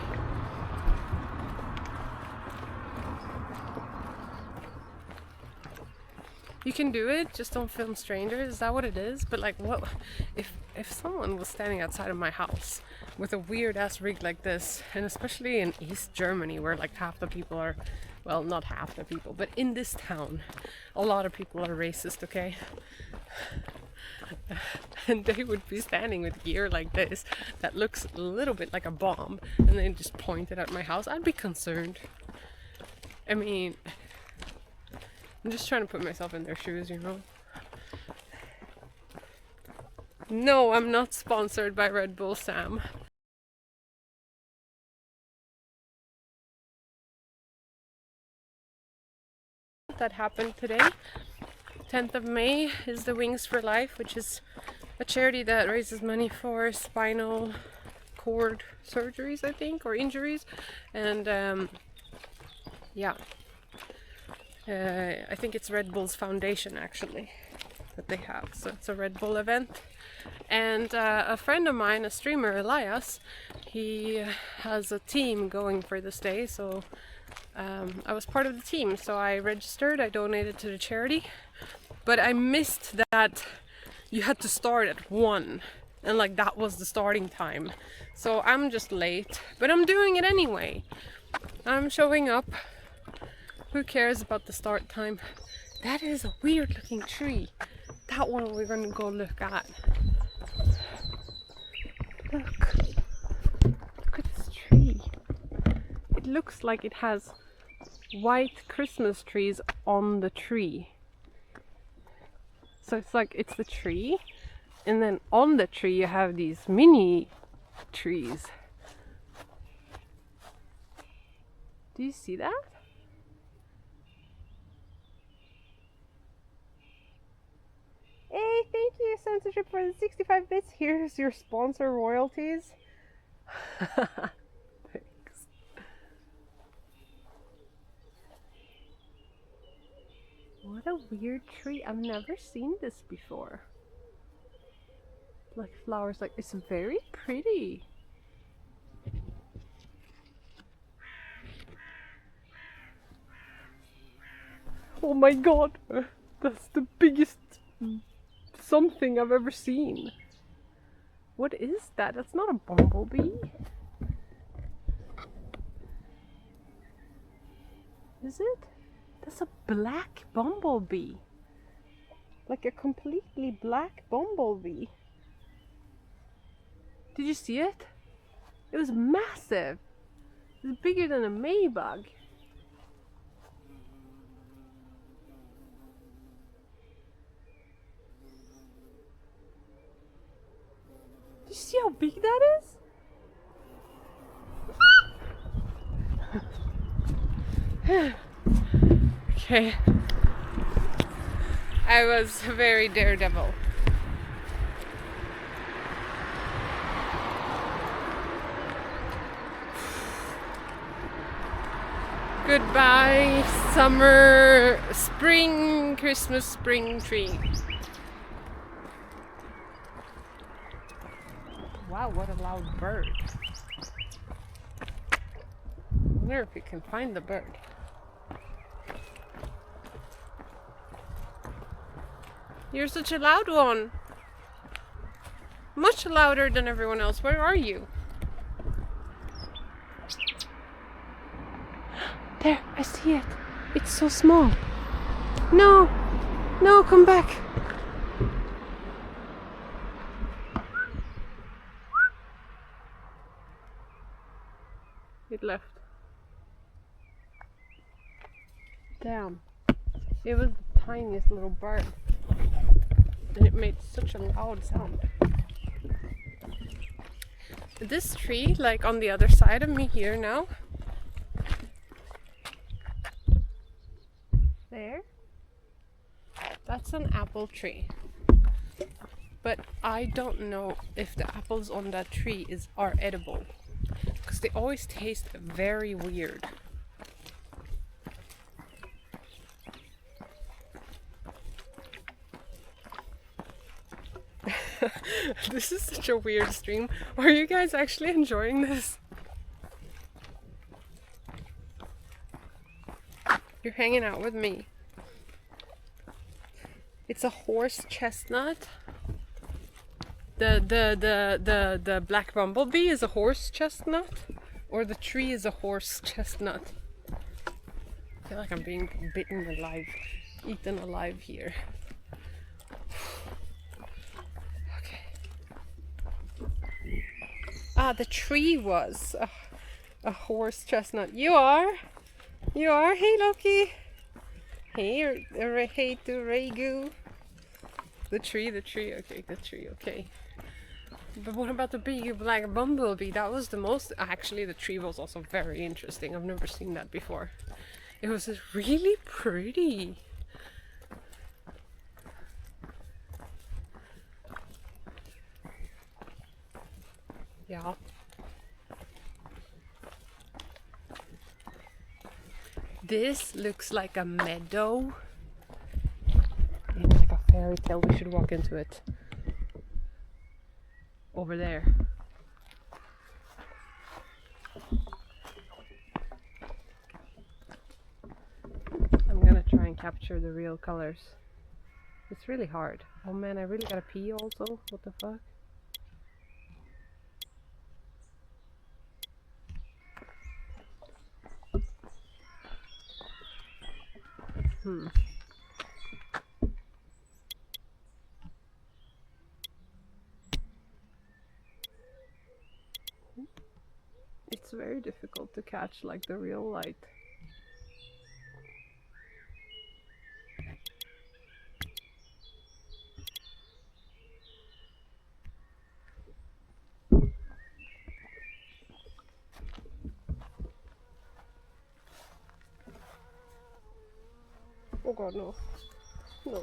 You can do it, just don't film strangers. Is that what it is? But like, what if someone was standing outside of my house with a weird ass rig like this, and especially in East Germany where like half the people are, well, not half the people, but in this town, a lot of people are racist, okay? And they would be standing with gear like this that looks a little bit like a bomb, and they just point it at my house. I'd be concerned. I mean, I'm just trying to put myself in their shoes, you know? No, I'm not sponsored by Red Bull, Sam. That happened today. 10th of May is the Wings for Life, which is a charity that raises money for spinal cord surgeries, I think, or injuries. And yeah. I think it's Red Bull's foundation actually that they have, so it's a Red Bull event. And a friend of mine, a streamer, Elias, he has a team going for this day, so I was part of the team, so I registered, I donated to the charity, but I missed that you had to start at 1, and like that was the starting time, so I'm just late, but I'm doing it anyway. I'm showing up. Who cares about the start time? That is a weird looking tree. That one we're gonna go look at. Look. Look at this tree. It looks like it has white Christmas trees on the tree. So it's like it's the tree, and then on the tree you have these mini trees. Do you see that? Hey, thank you, Censorship, for the 65 bits. Here's your sponsor royalties. Thanks. What a weird tree. I've never seen this before. Like flowers, like it's very pretty. Oh my god! That's the biggest something I've ever seen. What is that? That's not a bumblebee. Is it? That's a black bumblebee. Like a completely black bumblebee. Did you see it? It was massive. It was bigger than a maybug. Did you see how big that is? Okay. I was very daredevil. Goodbye, summer, spring, Christmas, spring tree. Wow, what a loud bird. I wonder if we can find the bird. You're such a loud one. Much louder than everyone else. Where are you? There, I see it. It's so small. No, no, come back. It left. Damn. It was the tiniest little bird. And it made such a loud sound. This tree, like on the other side of me here now. There. That's an apple tree. But I don't know if the apples on that tree are edible. Because they always taste very weird. This is such a weird stream. Are you guys actually enjoying this? You're hanging out with me. It's a horse chestnut. The black bumblebee is a horse chestnut, or the tree is a horse chestnut. I feel like I'm being eaten alive here. Okay. Ah, the tree was a horse chestnut. You are. Hey, Loki. Hey, hey to Regu. The tree. Okay, the tree. Okay. But what about the big black bumblebee? That was the most. Actually, the tree was also very interesting. I've never seen that before. It was really pretty. Yeah. This looks like a meadow. Even like a fairy tale. We should walk into it. Over there. I'm gonna try and capture the real colors. It's really hard. Oh man, I really gotta pee also. What the fuck? It's very difficult to catch like the real light. Oh god, no. No.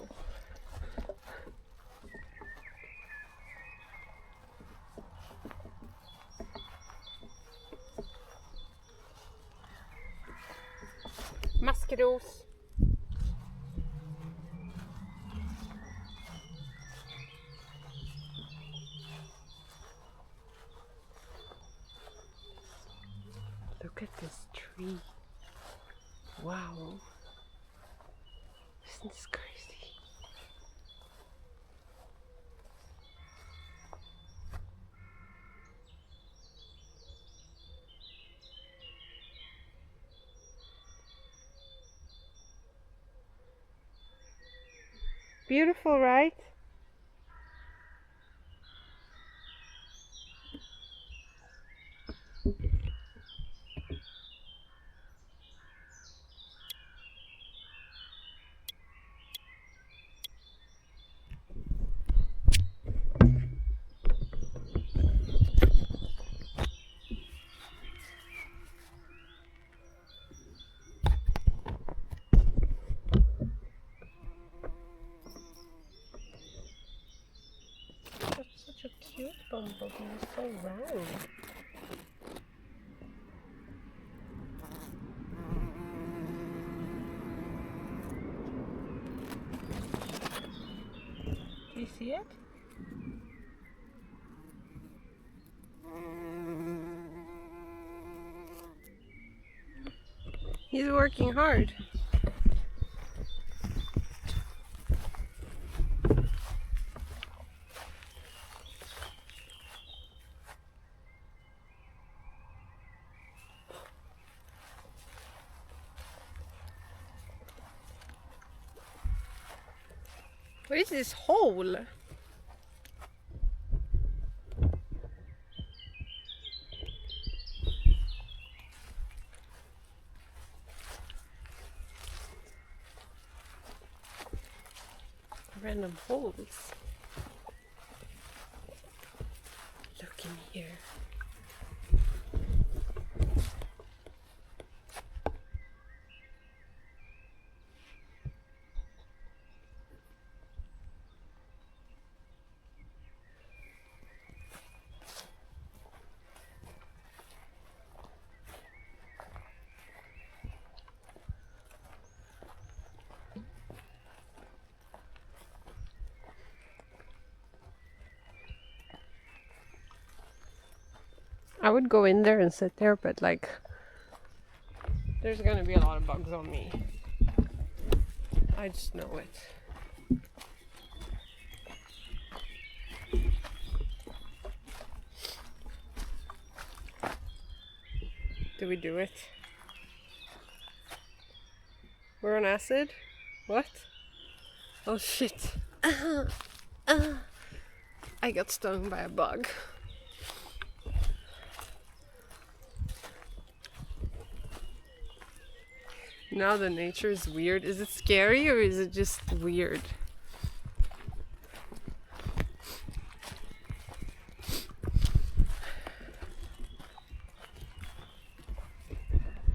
Mosquitoes. Look at this tree. Wow. Isn't this crazy? Beautiful, right? That's such a cute bumblebee, so round. Do you see it? He's working hard. What is this hole? Random holes. Look in here. I would go in there and sit there, but like, there's gonna be a lot of bugs on me. I just know it. Do we do it? We're on acid? What? Oh shit. I got stung by a bug. Now the nature is weird. Is it scary or is it just weird?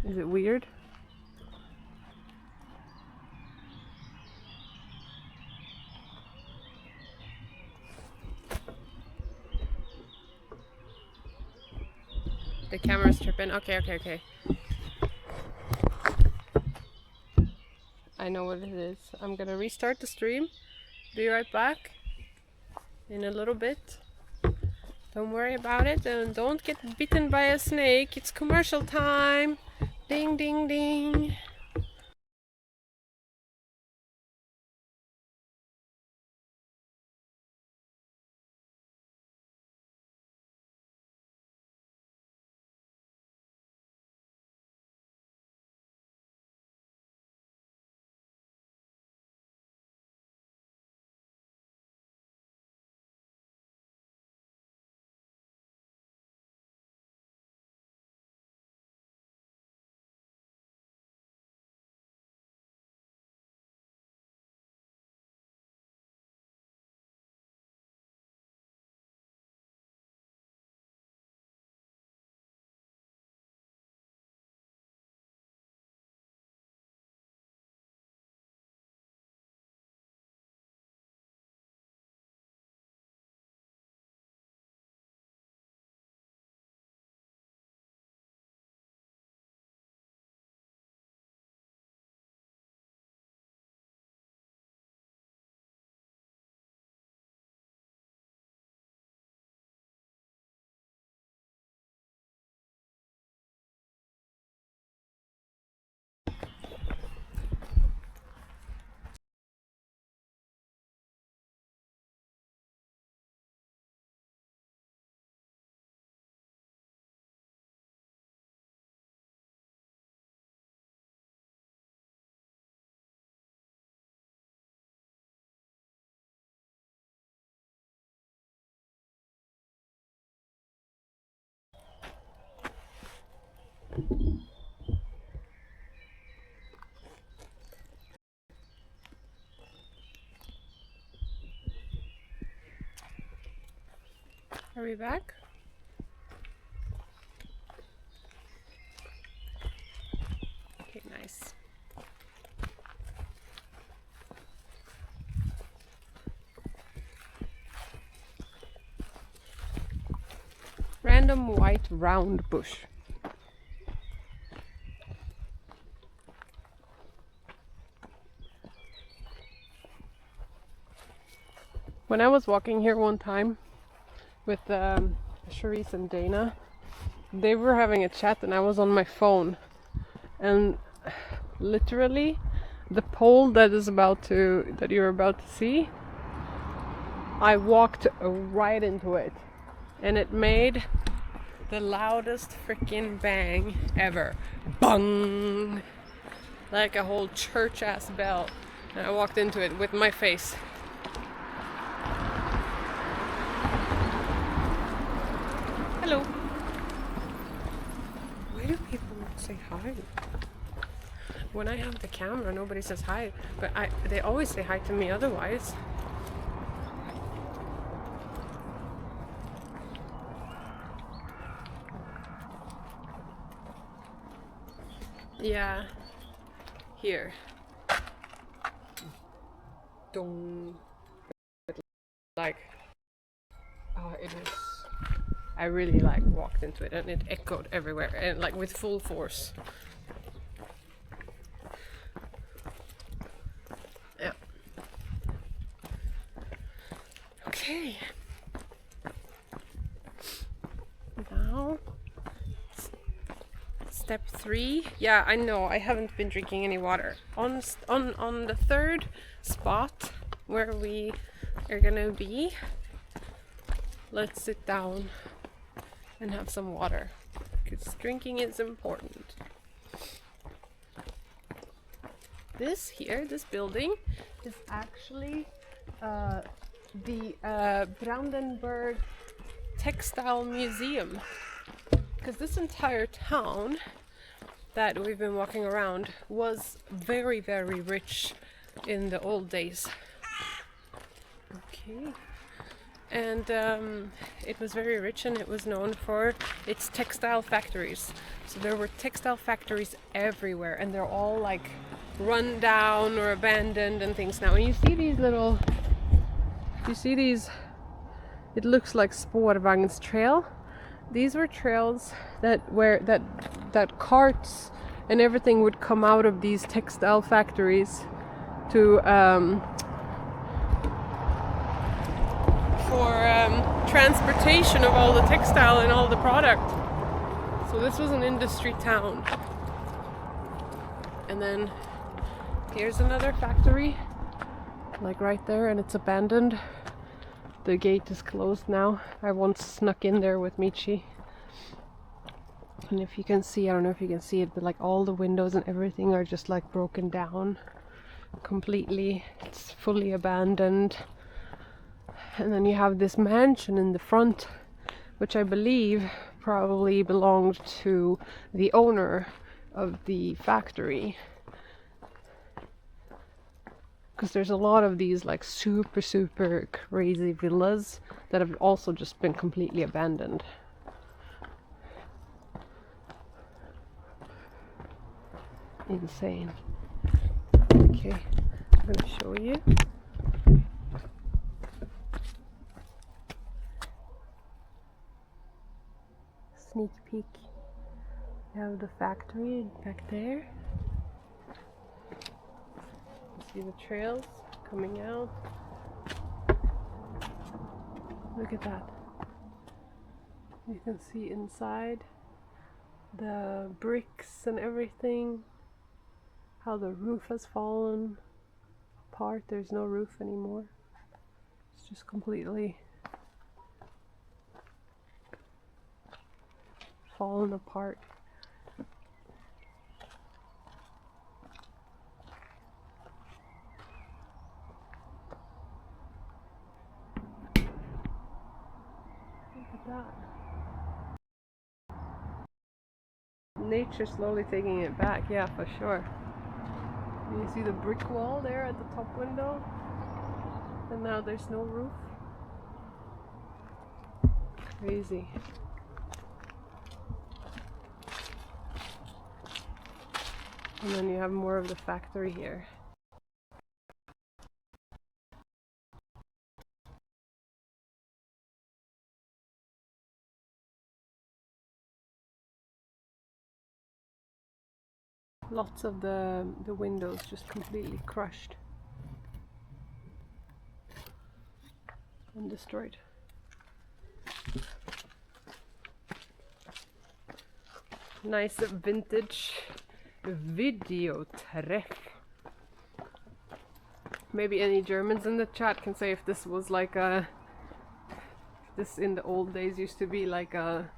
Is it weird? The camera's tripping. Okay. I know what it is. I'm gonna restart the stream. Be right back in a little bit. Don't worry about it and don't get bitten by a snake. It's commercial time. Ding, ding, ding. Are we back? Okay, nice. Random white round bush. When I was walking here one time with Charisse and Dana, they were having a chat and I was on my phone, and literally the pole that you're about to see, I walked right into it and it made the loudest freaking bang ever. Bung! Like a whole church ass bell. And I walked into it with my face. Hello. Why do people not say hi? When I have the camera, nobody says hi, but they always say hi to me otherwise. Yeah. Here. Dong. Like, it was. I really like walked into it and it echoed everywhere and like with full force. Yeah. Okay. Now, step 3. Yeah, I know I haven't been drinking any water. On the third spot where we are gonna be, let's sit down and have some water, because drinking is important. This building is actually the Brandenburg Textile Museum, because this entire town that we've been walking around was very, very rich in the old days. Okay. And it was very rich and it was known for its textile factories. So there were textile factories everywhere and they're all like run down or abandoned and things now. And you see these, it looks like Spårvagn's trail. These were trails that carts and everything would come out of these textile factories to for transportation of all the textile and all the product. So this was an industry town. And then here's another factory, like right there, and it's abandoned. The gate is closed now. I once snuck in there with Michi. And if you can see, I don't know if you can see it, but like all the windows and everything are just like broken down completely. It's fully abandoned. And then you have this mansion in the front, which I believe probably belonged to the owner of the factory. Because there's a lot of these like super, super crazy villas that have also just been completely abandoned. Insane. Okay, I'm gonna show you. Sneak peek. You have the factory back there. You see the trails coming out. Look at that. You can see inside the bricks and everything. How the roof has fallen apart. There's no roof anymore. It's just completely fallen apart. Look at that. Nature slowly taking it back, yeah, for sure. You see the brick wall there at the top window? And now there's no roof. Crazy. And then you have more of the factory here. Lots of the windows just completely crushed and destroyed. Nice vintage video treff. Maybe any Germans in the chat can say if this was like a, this in the old days used to be like a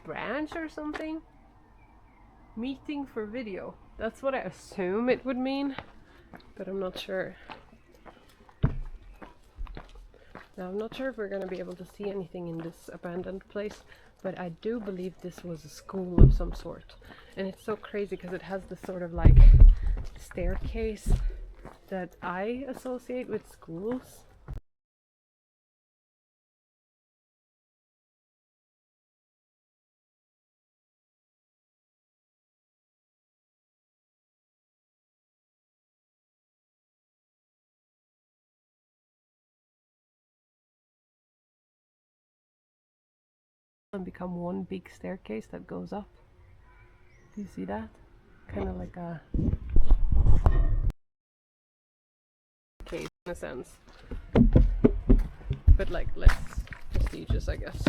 branch or something. Meeting for video. That's what I assume it would mean, but I'm not sure. Now I'm not sure if we're going to be able to see anything in this abandoned place, but I do believe this was a school of some sort. And it's so crazy because it has this sort of like staircase that I associate with schools. And become one big staircase that goes up. Do you see that? Kind of like a case in a sense, but like less prestigious, I guess.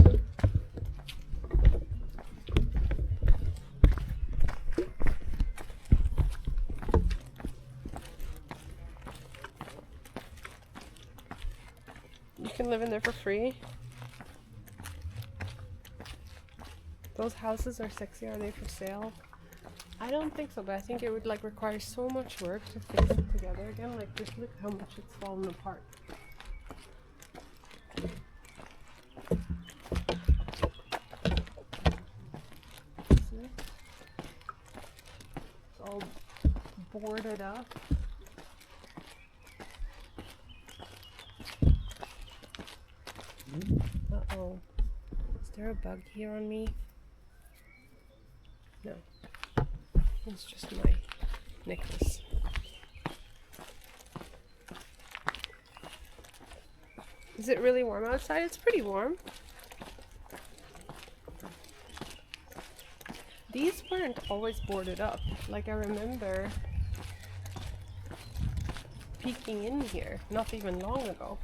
You can live in there for free. Those houses are sexy. Are they for sale? I don't think so, but I think it would like require so much work to fix it together again. Like just look how much it's fallen apart. See? It's all boarded up. Uh-oh. Is there a bug here on me? No. It's just my necklace. Is it really warm outside? It's pretty warm. These weren't always boarded up. Like I remember peeking in here not even long ago.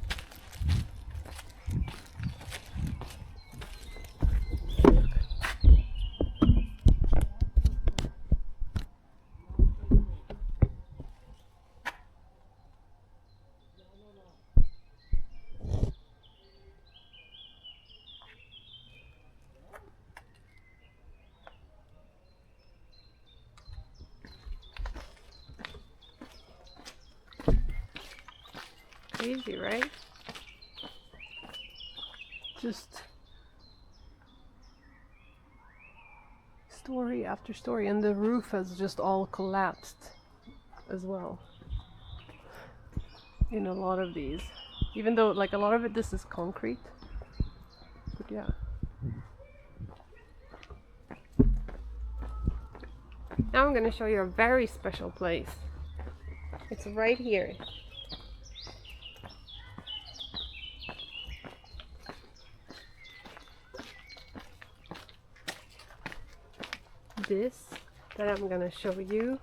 Crazy, right? Just story after story, and the roof has just all collapsed as well in a lot of these, even though like a lot of it this is concrete, but yeah. Now I'm going to show you a very special place. It's right here. This that I'm gonna show you,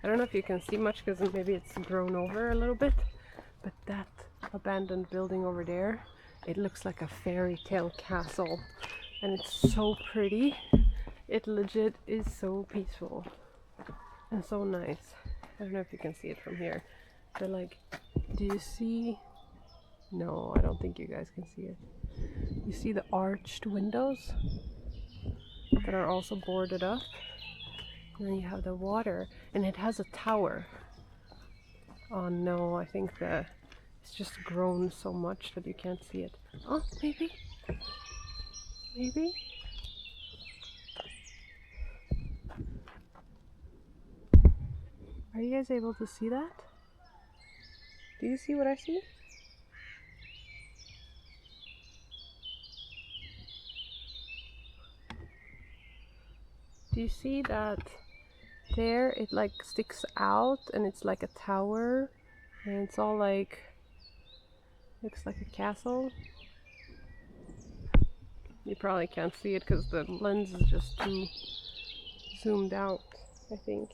I don't know if you can see much because maybe it's grown over a little bit, but that abandoned building over there, it looks like a fairy tale castle, and it's so pretty. It legit is so peaceful and so nice. I don't know if you can see it from here, but like, do you see? No, I don't think you guys can see it. You see the arched windows that are also boarded up? And then you have the water, and it has a tower. Oh no, I think it's just grown so much that you can't see it. Oh, maybe? Maybe? Are you guys able to see that? Do you see what I see? Do you see that there? It like sticks out and it's like a tower and it's all like, looks like a castle. You probably can't see it because the lens is just too zoomed out, I think.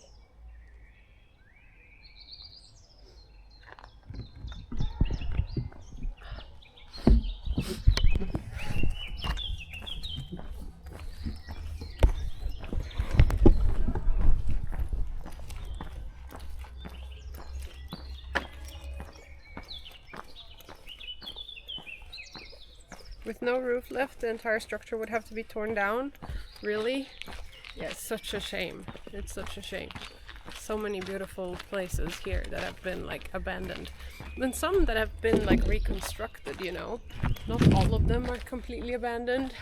With no roof left, the entire structure would have to be torn down. Really? Yeah, it's such a shame. It's such a shame. So many beautiful places here that have been like abandoned. And some that have been like reconstructed, you know. Not all of them are completely abandoned,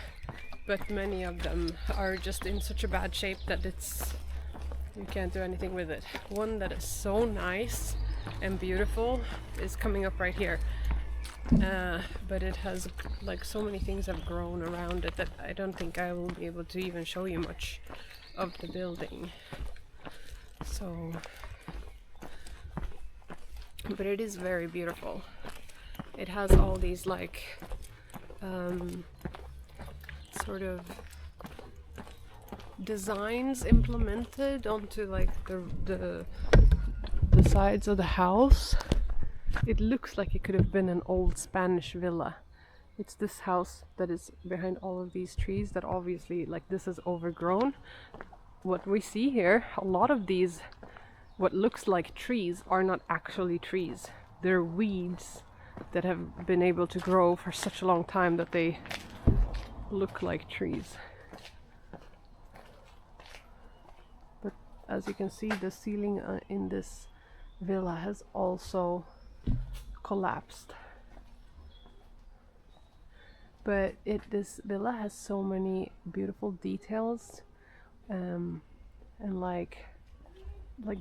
but many of them are just in such a bad shape that you can't do anything with it. One that is so nice and beautiful is coming up right here. But it has like so many things have grown around it that I don't think I will be able to even show you much of the building. So, but it is very beautiful. It has all these like sort of designs implemented onto like the sides of the house. It looks like it could have been an old Spanish villa. It's this house that is behind all of these trees that obviously, like, this is overgrown. What we see here, a lot of these, what looks like trees, are not actually trees. They're weeds that have been able to grow for such a long time that they look like trees. But as you can see, the ceiling in this villa has also collapsed. But this villa has so many beautiful details and like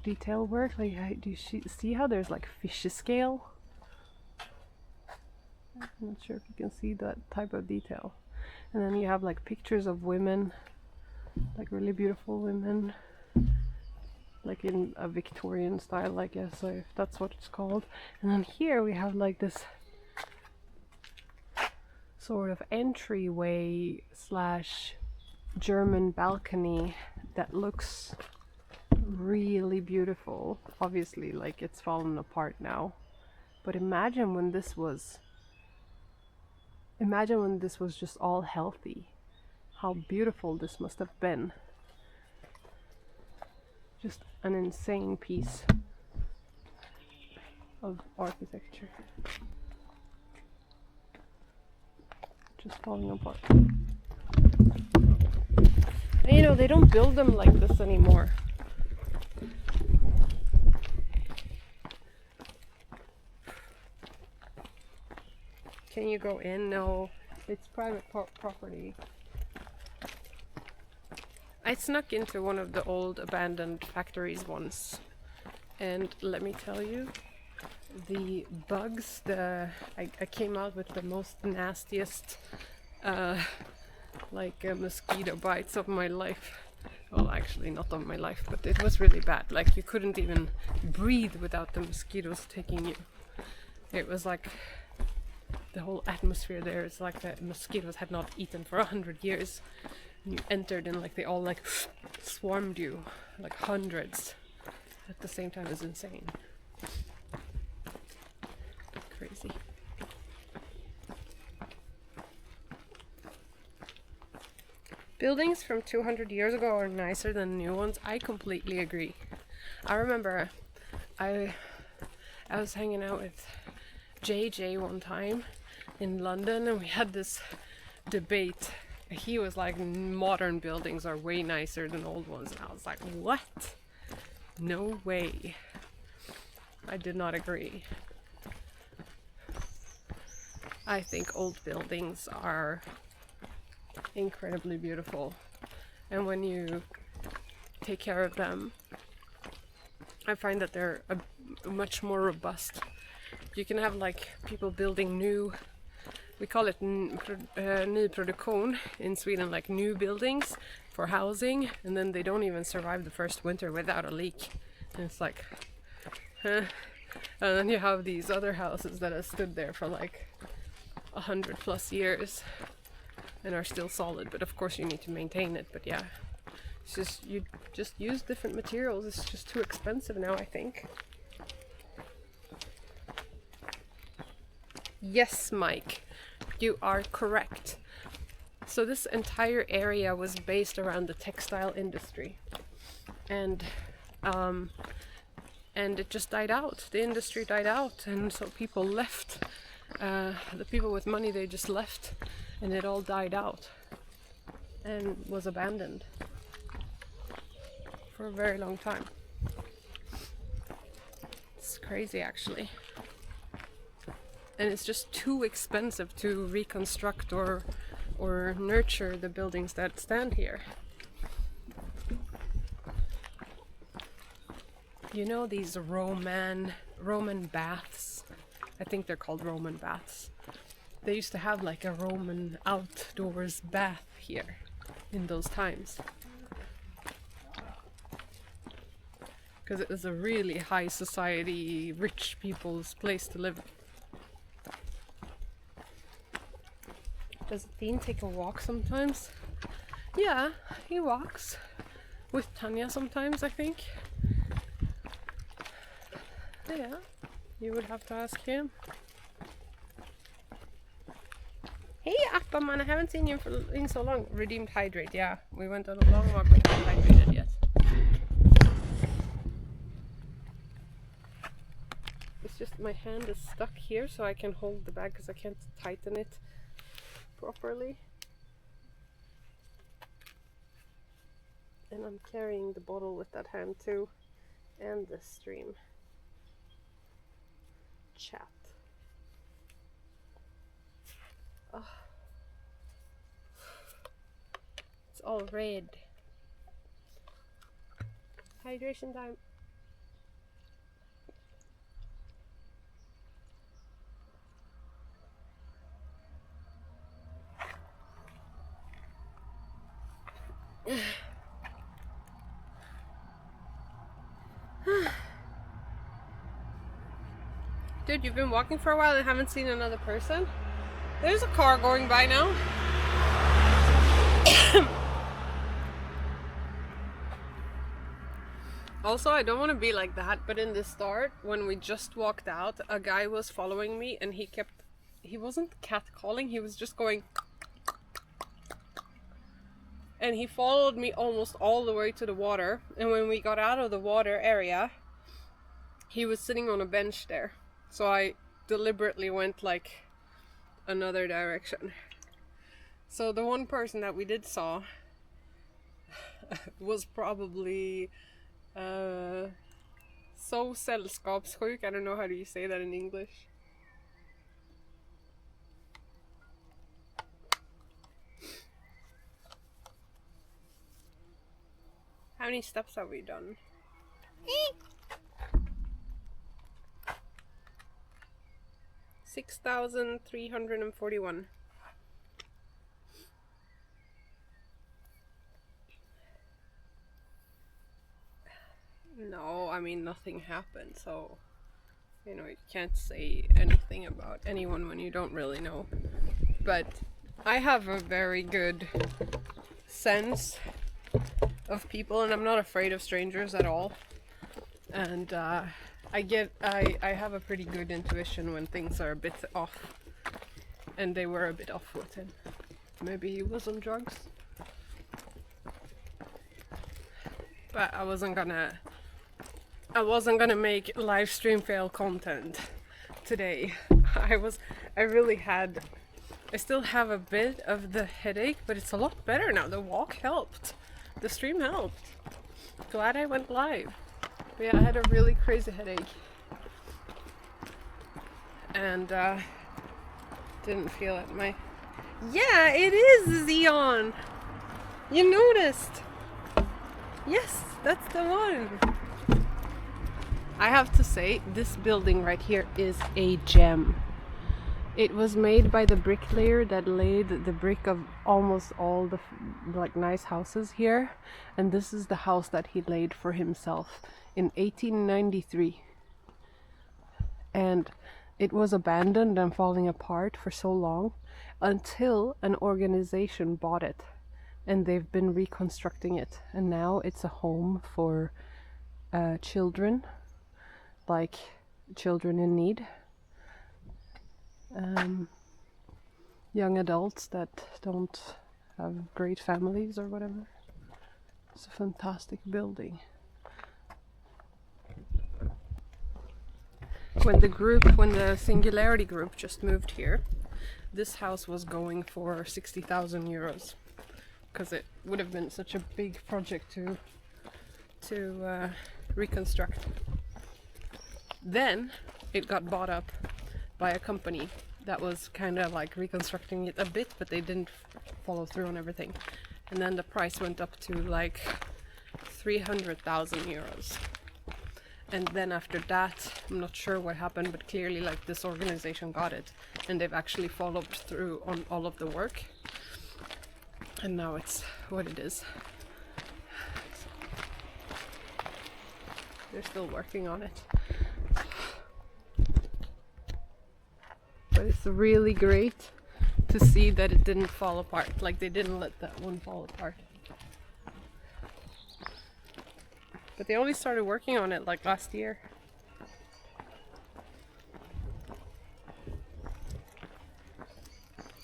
detail work. Like, do you see how there's like fish scale? I'm not sure if you can see that type of detail. And then you have like pictures of women, like really beautiful women, like in a Victorian style, I guess, so if that's what it's called. And then here we have like this sort of entryway slash German balcony that looks really beautiful. Obviously, like, it's fallen apart now, but imagine when this was just all healthy, how beautiful this must have been. Just an insane piece of architecture. Just falling apart. And you know, they don't build them like this anymore. Can you go in? No, it's private property. I snuck into one of the old abandoned factories once, and let me tell you, the bugs, I came out with the most nastiest mosquito bites of my life. Well, actually not of my life, but it was really bad. Like, you couldn't even breathe without the mosquitoes taking you. It was like the whole atmosphere there is like the mosquitoes had not eaten for 100 years. And you entered and like they all like swarmed you, like hundreds at the same time. Is insane. Crazy. Buildings from 200 years ago are nicer than new ones. I completely agree. I remember I was hanging out with JJ one time in London, and we had this debate. He was like, modern buildings are way nicer than old ones, and I was like, what? No way. I did not agree. I think old buildings are incredibly beautiful, and when you take care of them, I find that they're much more robust. You can have like people building new we call it nyproduktion in Sweden, like new buildings for housing, and then they don't even survive the first winter without a leak. And it's like, huh? And then you have these other houses that have stood there for like 100+ years and are still solid, but of course you need to maintain it. But yeah, it's just, you just use different materials. It's just too expensive now, I think. Yes, Mike, you are correct. So this entire area was based around the textile industry, and it just died out. The industry died out, and so people left. The people with money, they just left, and it all died out and was abandoned for a very long time. It's crazy, actually. And it's just too expensive to reconstruct or nurture the buildings that stand here. You know these Roman baths? I think they're called Roman baths. They used to have like a Roman outdoors bath here in those times. Because it was a really high society, rich people's place to live. Does Dean take a walk sometimes? Yeah, he walks. With Tanya sometimes, I think. Yeah, you would have to ask him. Hey Appaman, I haven't seen you in so long. Redeemed hydrate, yeah. We went on a long walk but haven't hydrated yet. It's just my hand is stuck here, so I can hold the bag because I can't tighten it properly. And I'm carrying the bottle with that hand too, and the stream chat. Oh. It's all red. Hydration time. Dude, you've been walking for a while and haven't seen another person? There's a car going by now. Also, I don't want to be like that, but in the start, when we just walked out, a guy was following me and he wasn't catcalling, he was just going. And he followed me almost all the way to the water. And when we got out of the water area, he was sitting on a bench there. So I deliberately went like another direction. So the one person that we did saw was probably so sällskapssjuk. I don't know how do you say that in English. How many steps have we done? 6,341. No, I mean nothing happened, so you know you can't say anything about anyone when you don't really know. But I have a very good sense of people, and I'm not afraid of strangers at all. And I have a pretty good intuition when things are a bit off, and they were a bit off with him. Maybe he was on drugs, but I wasn't gonna make live stream fail content today. I still have a bit of the headache, but it's a lot better now. The walk helped, the stream helped. Glad I went live. But yeah, I had a really crazy headache. And didn't feel it. Yeah, it is Xeon. You noticed. Yes, that's the one. I have to say, this building right here is a gem. It was made by the bricklayer that laid the brick of almost all the like nice houses here, and this is the house that he laid for himself in 1893. And it was abandoned and falling apart for so long until an organization bought it, and they've been reconstructing it, and now it's a home for children, like children in need, young adults that don't have great families or whatever. It's a fantastic building. When the Singularity group just moved here, this house was going for 60,000 euros, because it would have been such a big project to reconstruct. Then it got bought up by a company that was kind of like reconstructing it a bit, but they didn't follow through on everything. And then the price went up to like 300,000 euros. And then after that, I'm not sure what happened, but clearly like this organization got it, and they've actually followed through on all of the work. And now it's what it is. They're still working on it. But it's really great to see that it didn't fall apart. Like they didn't let that one fall apart. But they only started working on it like last year.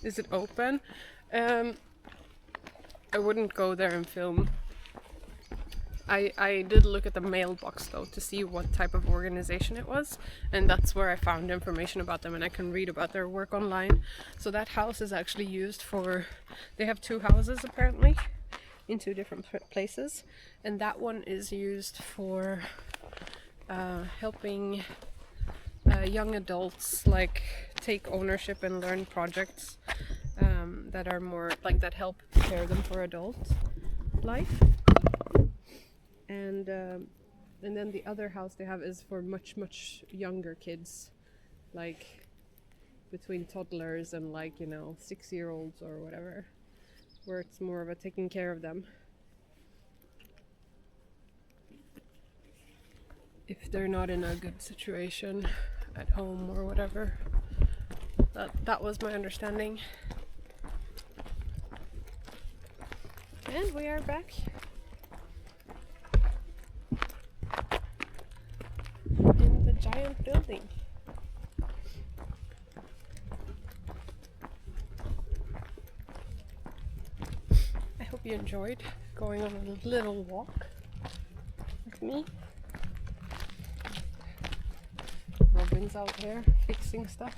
Is it open? I wouldn't go there and film. I did look at the mailbox though to see what type of organization it was, and that's where I found information about them, and I can read about their work online. So that house is actually used for, they have two houses apparently in two different places, and that one is used for helping young adults like take ownership and learn projects that are more like that help prepare them for adult life. And then the other house they have is for much younger kids, like between toddlers and like 6-year-olds or whatever, where it's more of a taking care of them if they're not in a good situation at home or whatever. That was my understanding. And we are back in the giant building. I hope you enjoyed going on a little walk with me. Robin's out there fixing stuff.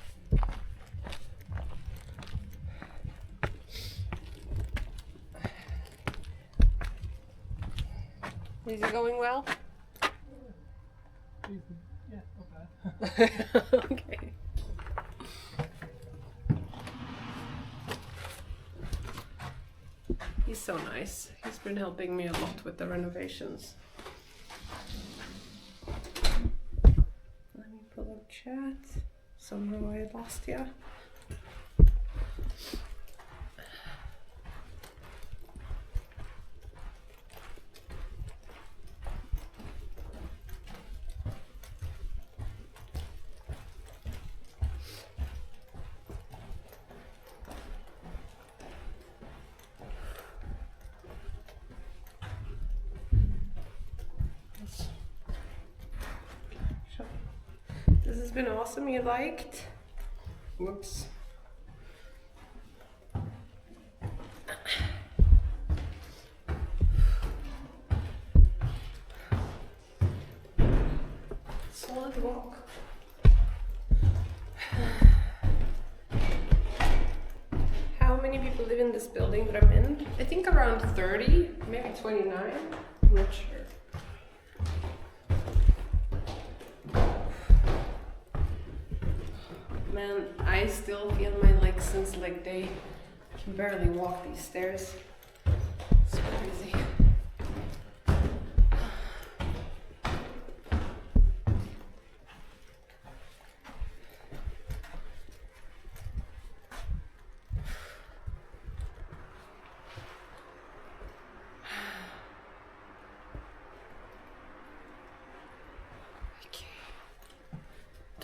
Is it going well? Yeah, not bad. Okay. He's so nice. He's been helping me a lot with the renovations. Let me pull up chat. Somehow I lost you. This has been awesome. You liked? Whoops. Solid walk. How many people live in this building that I'm in? I think around 30, maybe 29. I'm not sure. Man, I still feel my legs since leg day. I can barely walk these stairs. It's crazy.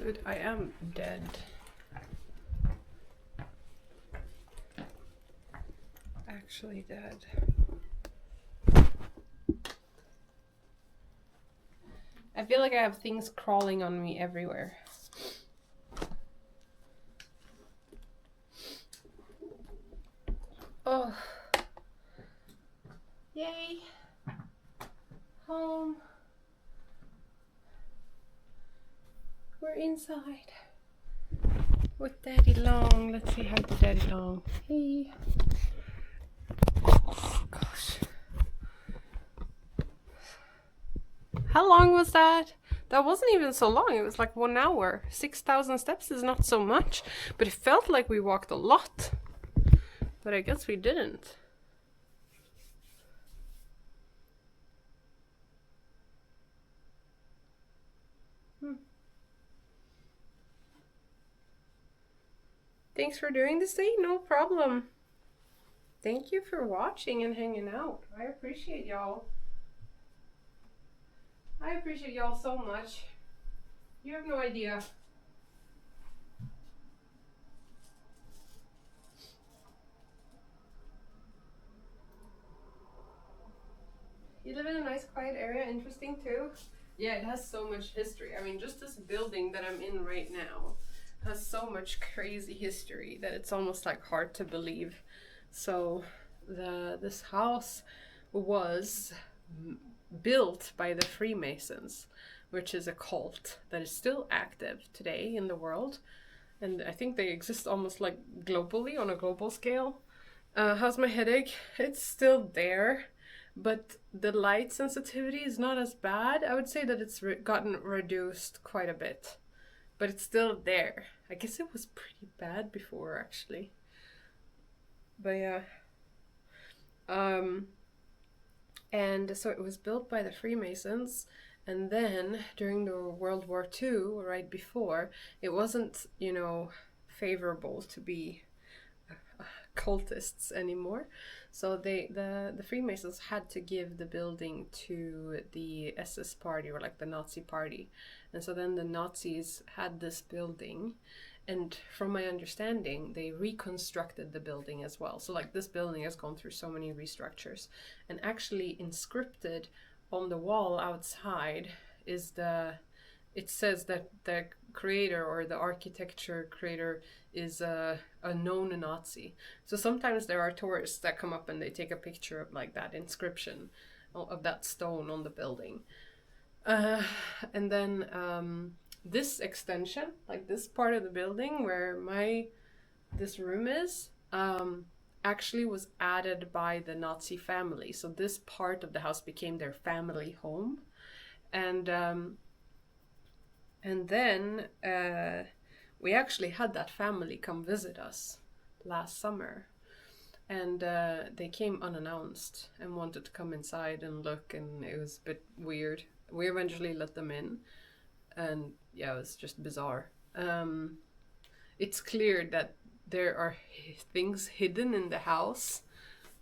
Dude, I am dead. Actually dead. I feel like I have things crawling on me everywhere. Oh. Yay. Home. We're inside. With Daddy Long. Let's say hi to Daddy Long. Hey. Oh, gosh. How long was that? That wasn't even so long. It was like 1 hour. 6,000 steps is not so much, but it felt like we walked a lot. But I guess we didn't. Thanks for doing this, day. No problem. Thank you for watching and hanging out. I appreciate y'all. I appreciate y'all so much. You have no idea. You live in a nice quiet area, interesting too. Yeah, it has so much history. I mean, just this building that I'm in right now has so much crazy history that it's almost like hard to believe. So this house was built by the Freemasons, which is a cult that is still active today in the world. And I think they exist almost like globally, on a global scale. How's my headache? It's still there, but the light sensitivity is not as bad. I would say that it's gotten reduced quite a bit, but it's still there. I guess it was pretty bad before, actually. But yeah. And so it was built by the Freemasons, and then during the World War II, right before, it wasn't, favorable to be cultists anymore. So the Freemasons had to give the building to the SS party, or like the Nazi party. And so then the Nazis had this building, and from my understanding, they reconstructed the building as well. So like this building has gone through so many restructures, and actually inscripted on the wall outside is it says that the creator, or the architecture creator, is a known Nazi. So sometimes there are tourists that come up and they take a picture of like that inscription of that stone on the building. And then this extension, like this part of the building where this room is, actually was added by the Nazi family. So this part of the house became their family home. And then we actually had that family come visit us last summer. And they came unannounced and wanted to come inside and look, and it was a bit weird. We eventually let them in, and yeah, it was just bizarre. It's clear that there are things hidden in the house,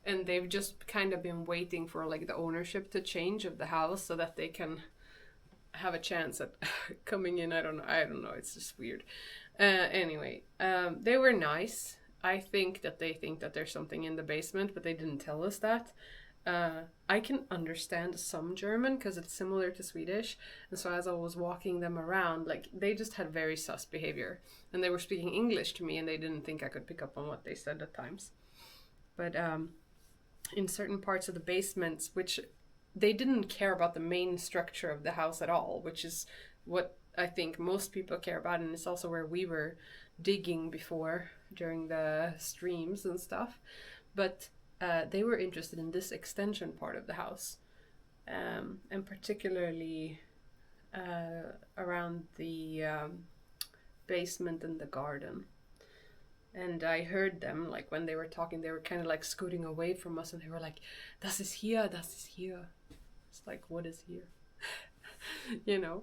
and they've just kind of been waiting for like the ownership to change of the house so that they can have a chance at coming in. I don't know, it's just weird. Anyway, they were nice. I think that they think that there's something in the basement, but they didn't tell us that. I can understand some German because it's similar to Swedish, and so as I was walking them around, like, they just had very sus behavior, and they were speaking English to me, and they didn't think I could pick up on what they said at times. But in certain parts of the basements, which they didn't care about the main structure of the house at all, which is what I think most people care about, and it's also where we were digging before during the streams and stuff. But they were interested in this extension part of the house, and particularly around the basement and the garden. And I heard them, like, when they were talking, they were kind of like scooting away from us, and they were like, "Das ist hier, das ist hier." It's like, what is here? You know?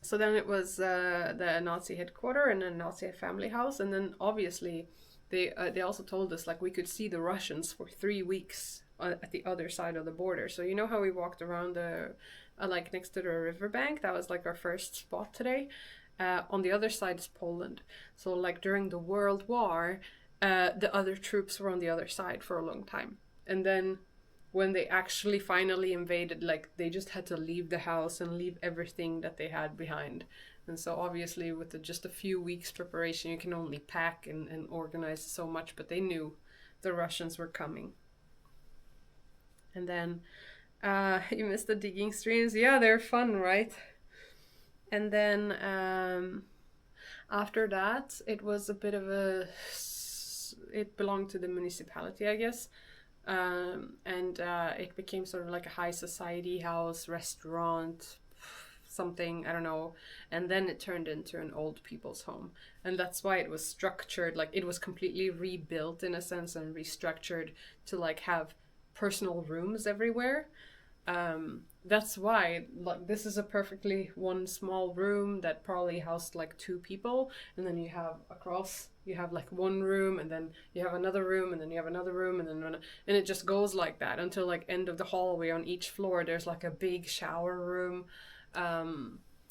So then it was the Nazi headquarters and a Nazi family house, and then obviously they also told us, like, we could see the Russians for 3 weeks at the other side of the border. So you know how we walked around like next to the riverbank. That was like our first spot today. On the other side is Poland. So like during the World War, the other troops were on the other side for a long time. And then when they actually finally invaded, like they just had to leave the house and leave everything that they had behind. And so obviously with just a few weeks preparation, you can only pack and organize so much, but they knew the Russians were coming. And then you missed the digging streams. Yeah, they're fun, right? And then after that, it was a bit of a... It belonged to the municipality, I guess. And it became sort of like a high society house, restaurant, something, I don't know. And then it turned into an old people's home. And that's why it was structured, like it was completely rebuilt in a sense and restructured to like have personal rooms everywhere. That's why like this is a perfectly one small room that probably housed like 2 people, and then you have across you have like one room, and then you have another room, and then you have another room, and then and it just goes like that until like end of the hallway. On each floor there's like a big shower room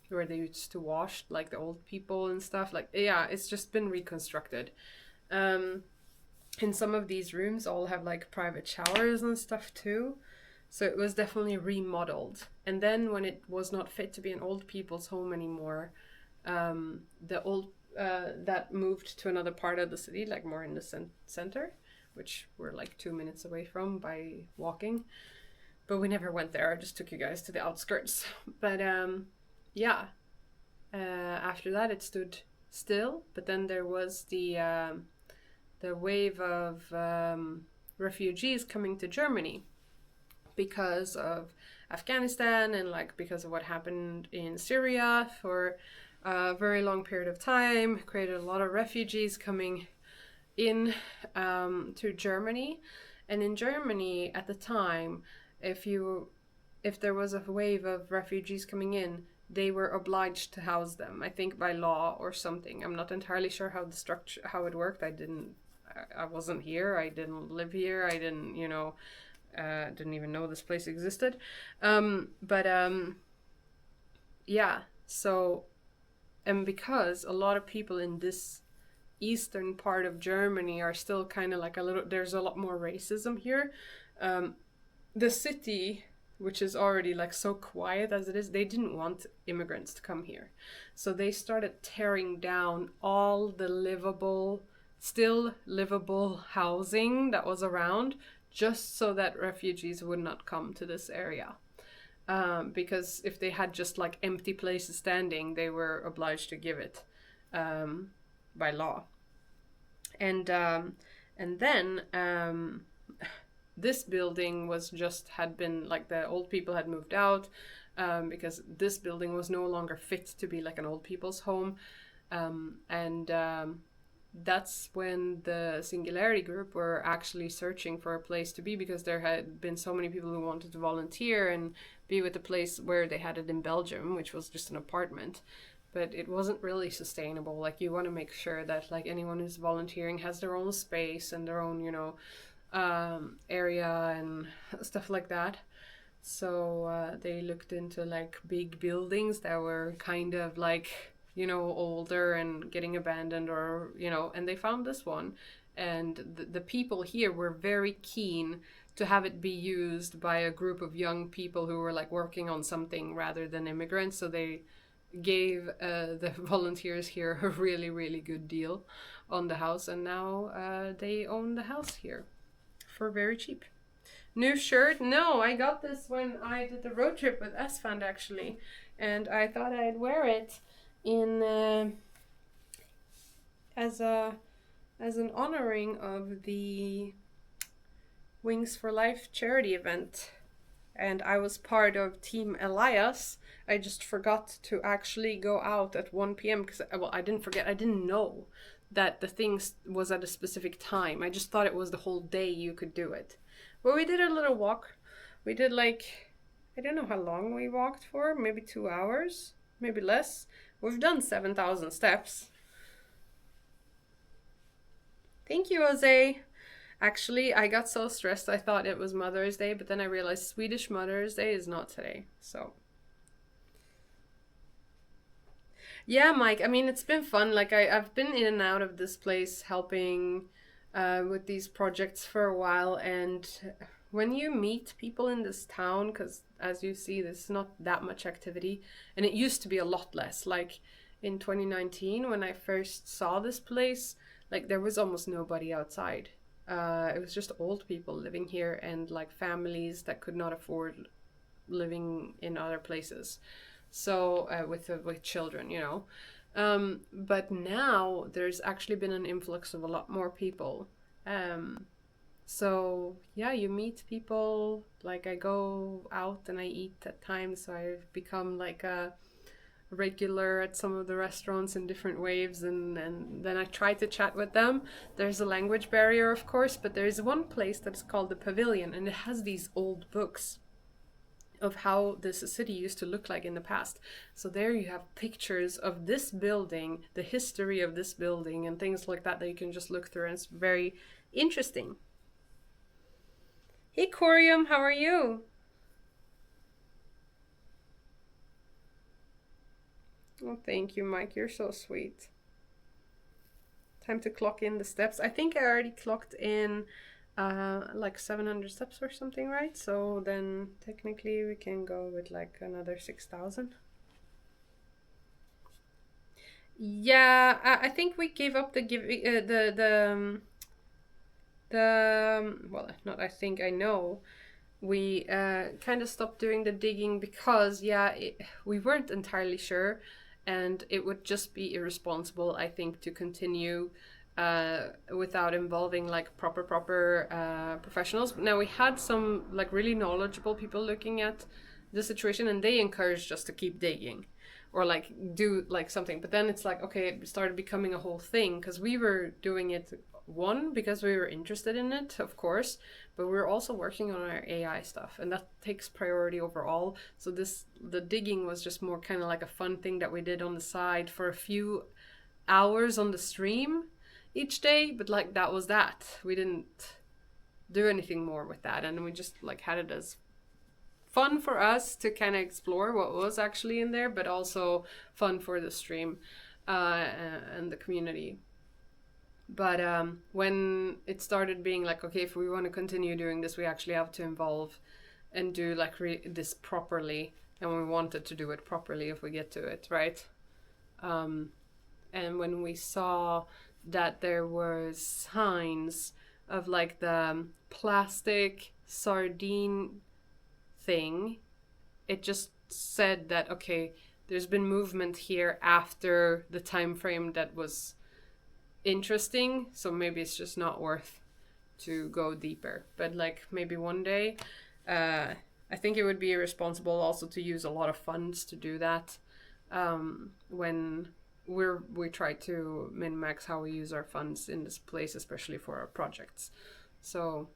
where they used to wash like the old people and stuff. Like yeah, it's just been reconstructed. And some of these rooms all have like private showers and stuff too. So it was definitely remodeled. And then when it was not fit to be an old people's home anymore, the old that moved to another part of the city, like more in the center, which we're like 2 minutes away from by walking. But we never went there. I just took you guys to the outskirts. But yeah, after that it stood still. But then there was the wave of refugees coming to Germany because of Afghanistan and like because of what happened in Syria for a very long period of time, created a lot of refugees coming in to Germany. And in Germany at the time, if there was a wave of refugees coming in, they were obliged to house them, I think by law or something. I'm not entirely sure how it worked. I wasn't here. I didn't live here. I didn't, didn't even know this place existed. Yeah, so, and because a lot of people in this eastern part of Germany are still kind of like there's a lot more racism here. The city, which is already like so quiet as it is, they didn't want immigrants to come here. So they started tearing down all the still livable housing that was around, just so that refugees would not come to this area. Because if they had just like empty places standing, they were obliged to give it by law. And then this building had been like the old people had moved out because this building was no longer fit to be like an old people's home. That's when the Singularity group were actually searching for a place to be, because there had been so many people who wanted to volunteer and be with the place where they had it in Belgium, which was just an apartment. But it wasn't really sustainable. Like, you want to make sure that like anyone who's volunteering has their own space and their own, area and stuff like that. So they looked into like big buildings that were kind of like, older and getting abandoned, or, and they found this one. And the people here were very keen to have it be used by a group of young people who were like working on something rather than immigrants. So they gave the volunteers here a really, really good deal on the house. And now they own the house here for very cheap. New shirt? No, I got this when I did the road trip with Esfand actually. And I thought I'd wear it in as an honoring of the Wings for Life charity event. And I was part of Team Elias. I just forgot to actually go out at 1 p.m. because, I didn't forget. I didn't know that the thing was at a specific time. I just thought it was the whole day you could do it. But we did a little walk. We did like, I don't know how long we walked for. Maybe 2 hours, maybe less. We've done 7,000 steps. Thank you, Jose. Actually, I got so stressed I thought it was Mother's Day, but then I realized Swedish Mother's Day is not today. So Yeah, Mike. I mean, it's been fun. Like I've been in and out of this place helping with these projects for a while, and when you meet people in this town, because as you see, there's not that much activity, and it used to be a lot less. Like in 2019, when I first saw this place, like there was almost nobody outside. It was just old people living here and like families that could not afford living in other places. So with children, you know. But now there's actually been an influx of a lot more people. Um, so yeah, you meet people. Like I go out and I eat at times, so I've become like a regular at some of the restaurants in different waves, and then I try to chat with them. There's a language barrier, of course, but there's one place that's called the Pavilion, and it has these old books of how this city used to look like in the past. So there you have pictures of this building, the history of this building, and things like that that you can just look through, and it's very interesting. Hey Corium, how are you? Oh, thank you, Mike. You're so sweet. Time to clock in the steps. I think I already clocked in like 700 steps or something, right? So then technically we can go with like another 6,000. Yeah, I think we gave up the well, not I think, I know we kind of stopped doing the digging because we weren't entirely sure, and it would just be irresponsible, I think, to continue without involving like proper professionals. Now we had some like really knowledgeable people looking at the situation, and they encouraged us to keep digging or like do like something. But then it's like, okay, it started becoming a whole thing because we were doing it, one, because we were interested in it, of course, but we're also working on our AI stuff, and that takes priority overall. So the digging was just more kind of like a fun thing that we did on the side for a few hours on the stream each day, but like that was that. We didn't do anything more with that, and we just like had it as fun for us to kind of explore what was actually in there, but also fun for the stream and the community. But when it started being like, okay, if we want to continue doing this, we actually have to involve and do like this properly, and we wanted to do it properly if we get to it, right? Um, and when we saw that there were signs of like the plastic sardine thing, it just said that, okay, there's been movement here after the time frame that was interesting, so maybe it's just not worth to go deeper. But like maybe one day, I think it would be irresponsible also to use a lot of funds to do that when we try to min max how we use our funds in this place, especially for our projects. So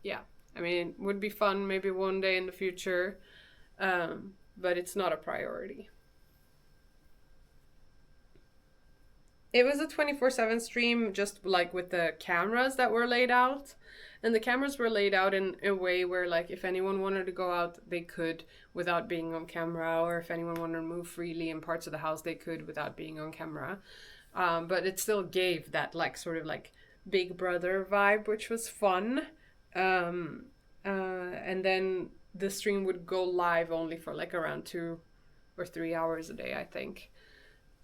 yeah, I mean, it would be fun maybe one day in the future, but it's not a priority. It was a 24/7 stream, just like with the cameras that were laid out. And the cameras were laid out in a way where, like, if anyone wanted to go out, they could without being on camera, or if anyone wanted to move freely in parts of the house, they could without being on camera. But it still gave that, like, sort of like Big Brother vibe, which was fun. And then the stream would go live only for like around 2 or 3 hours a day, I think,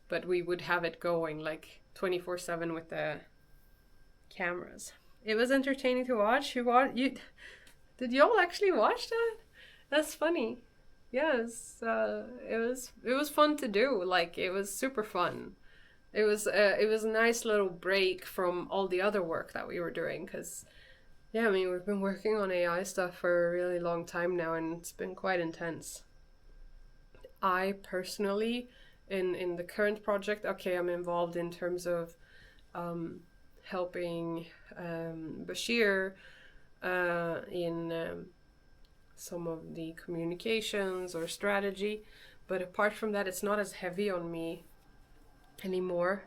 but we would have it going like 24/7 with the cameras. It was entertaining to watch. Did y'all actually watch that? That's funny. Yes, it was fun to do. Like it was super fun. It was a nice little break from all the other work that we were doing, because yeah, I mean, we've been working on AI stuff for a really long time now, and it's been quite intense. I personally, in the current project, okay, I'm involved in terms of helping Bashir in some of the communications or strategy, but apart from that, it's not as heavy on me anymore,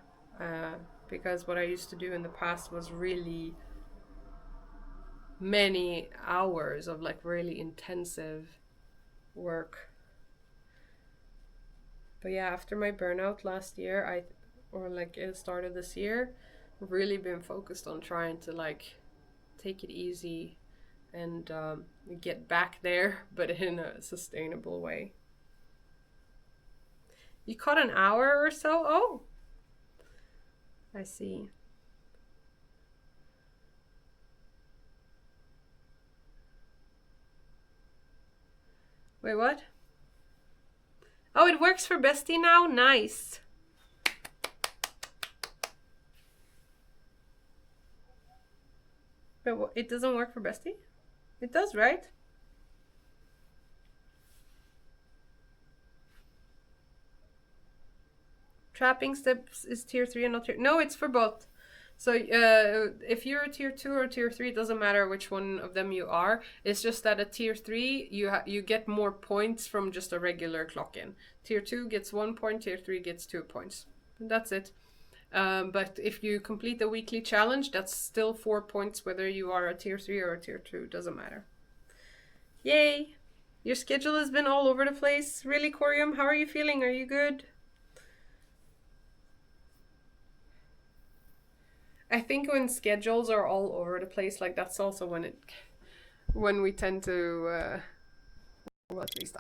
because what I used to do in the past was really many hours of like really intensive work. But yeah, after my burnout last year, or like it started this year, really been focused on trying to like take it easy and get back there, but in a sustainable way. You caught an hour or so? Oh, I see. Wait, what? Oh, it works for Bestie now? Nice. But it doesn't work for Bestie? It does, right? Trapping steps is tier 3 and not tier... No, it's for both. So if you're a tier 2 or tier 3, it doesn't matter which one of them you are. It's just that at tier 3, you get more points from just a regular clock in. Tier 2 gets 1 point, tier 3 gets 2 points. And that's it. But if you complete the weekly challenge, that's still 4 points whether you are a tier 3 or a tier 2. Doesn't matter. Yay! Your schedule has been all over the place. Really, Corium? How are you feeling? Are you good? I think when schedules are all over the place, like that's also when we tend to, well, at least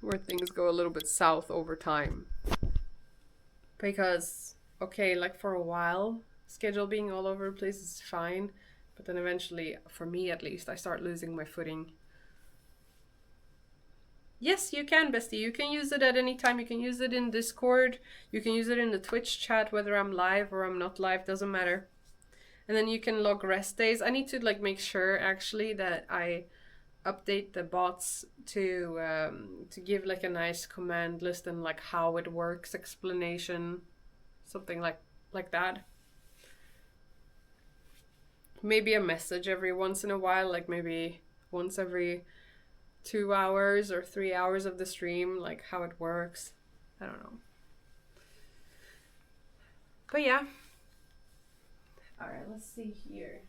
where things go a little bit south over time. Because, okay, like for a while, schedule being all over the place is fine, but then eventually, for me at least, I start losing my footing. Yes, you can, Bestie. You can use it at any time. You can use it in Discord. You can use it in the Twitch chat, whether I'm live or I'm not live, doesn't matter. And then you can log rest days. I need to like make sure actually that I update the bots to give like a nice command list and like how it works explanation, something like that. Maybe a message every once in a while, like maybe once every 2 hours or 3 hours of the stream, like how it works. I don't know. But yeah. Alright, let's see here.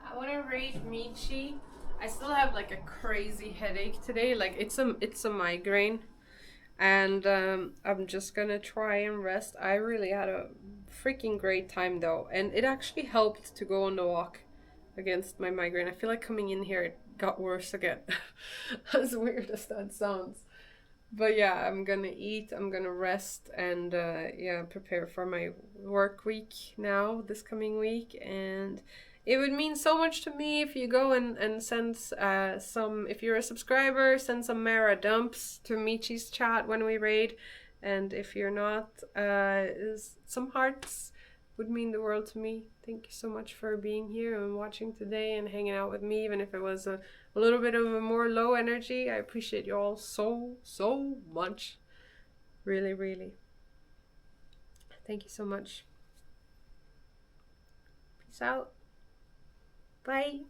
I want to rate Michi. I still have like a crazy headache today. Like it's a migraine, and I'm just gonna try and rest. I really had a freaking great time though, and it actually helped to go on the walk against my migraine. I feel like coming in here it got worse again. As weird as that sounds. But yeah, I'm gonna eat, I'm gonna rest, and yeah, prepare for my work week now, this coming week. And it would mean so much to me if you go and send some, if you're a subscriber, send some Mara dumps to Michi's chat when we raid. And if you're not, some hearts would mean the world to me. Thank you so much for being here and watching today and hanging out with me, even if it was a little bit of a more low energy. I appreciate you all so much. Really, really. Thank you so much. Peace out. Bye.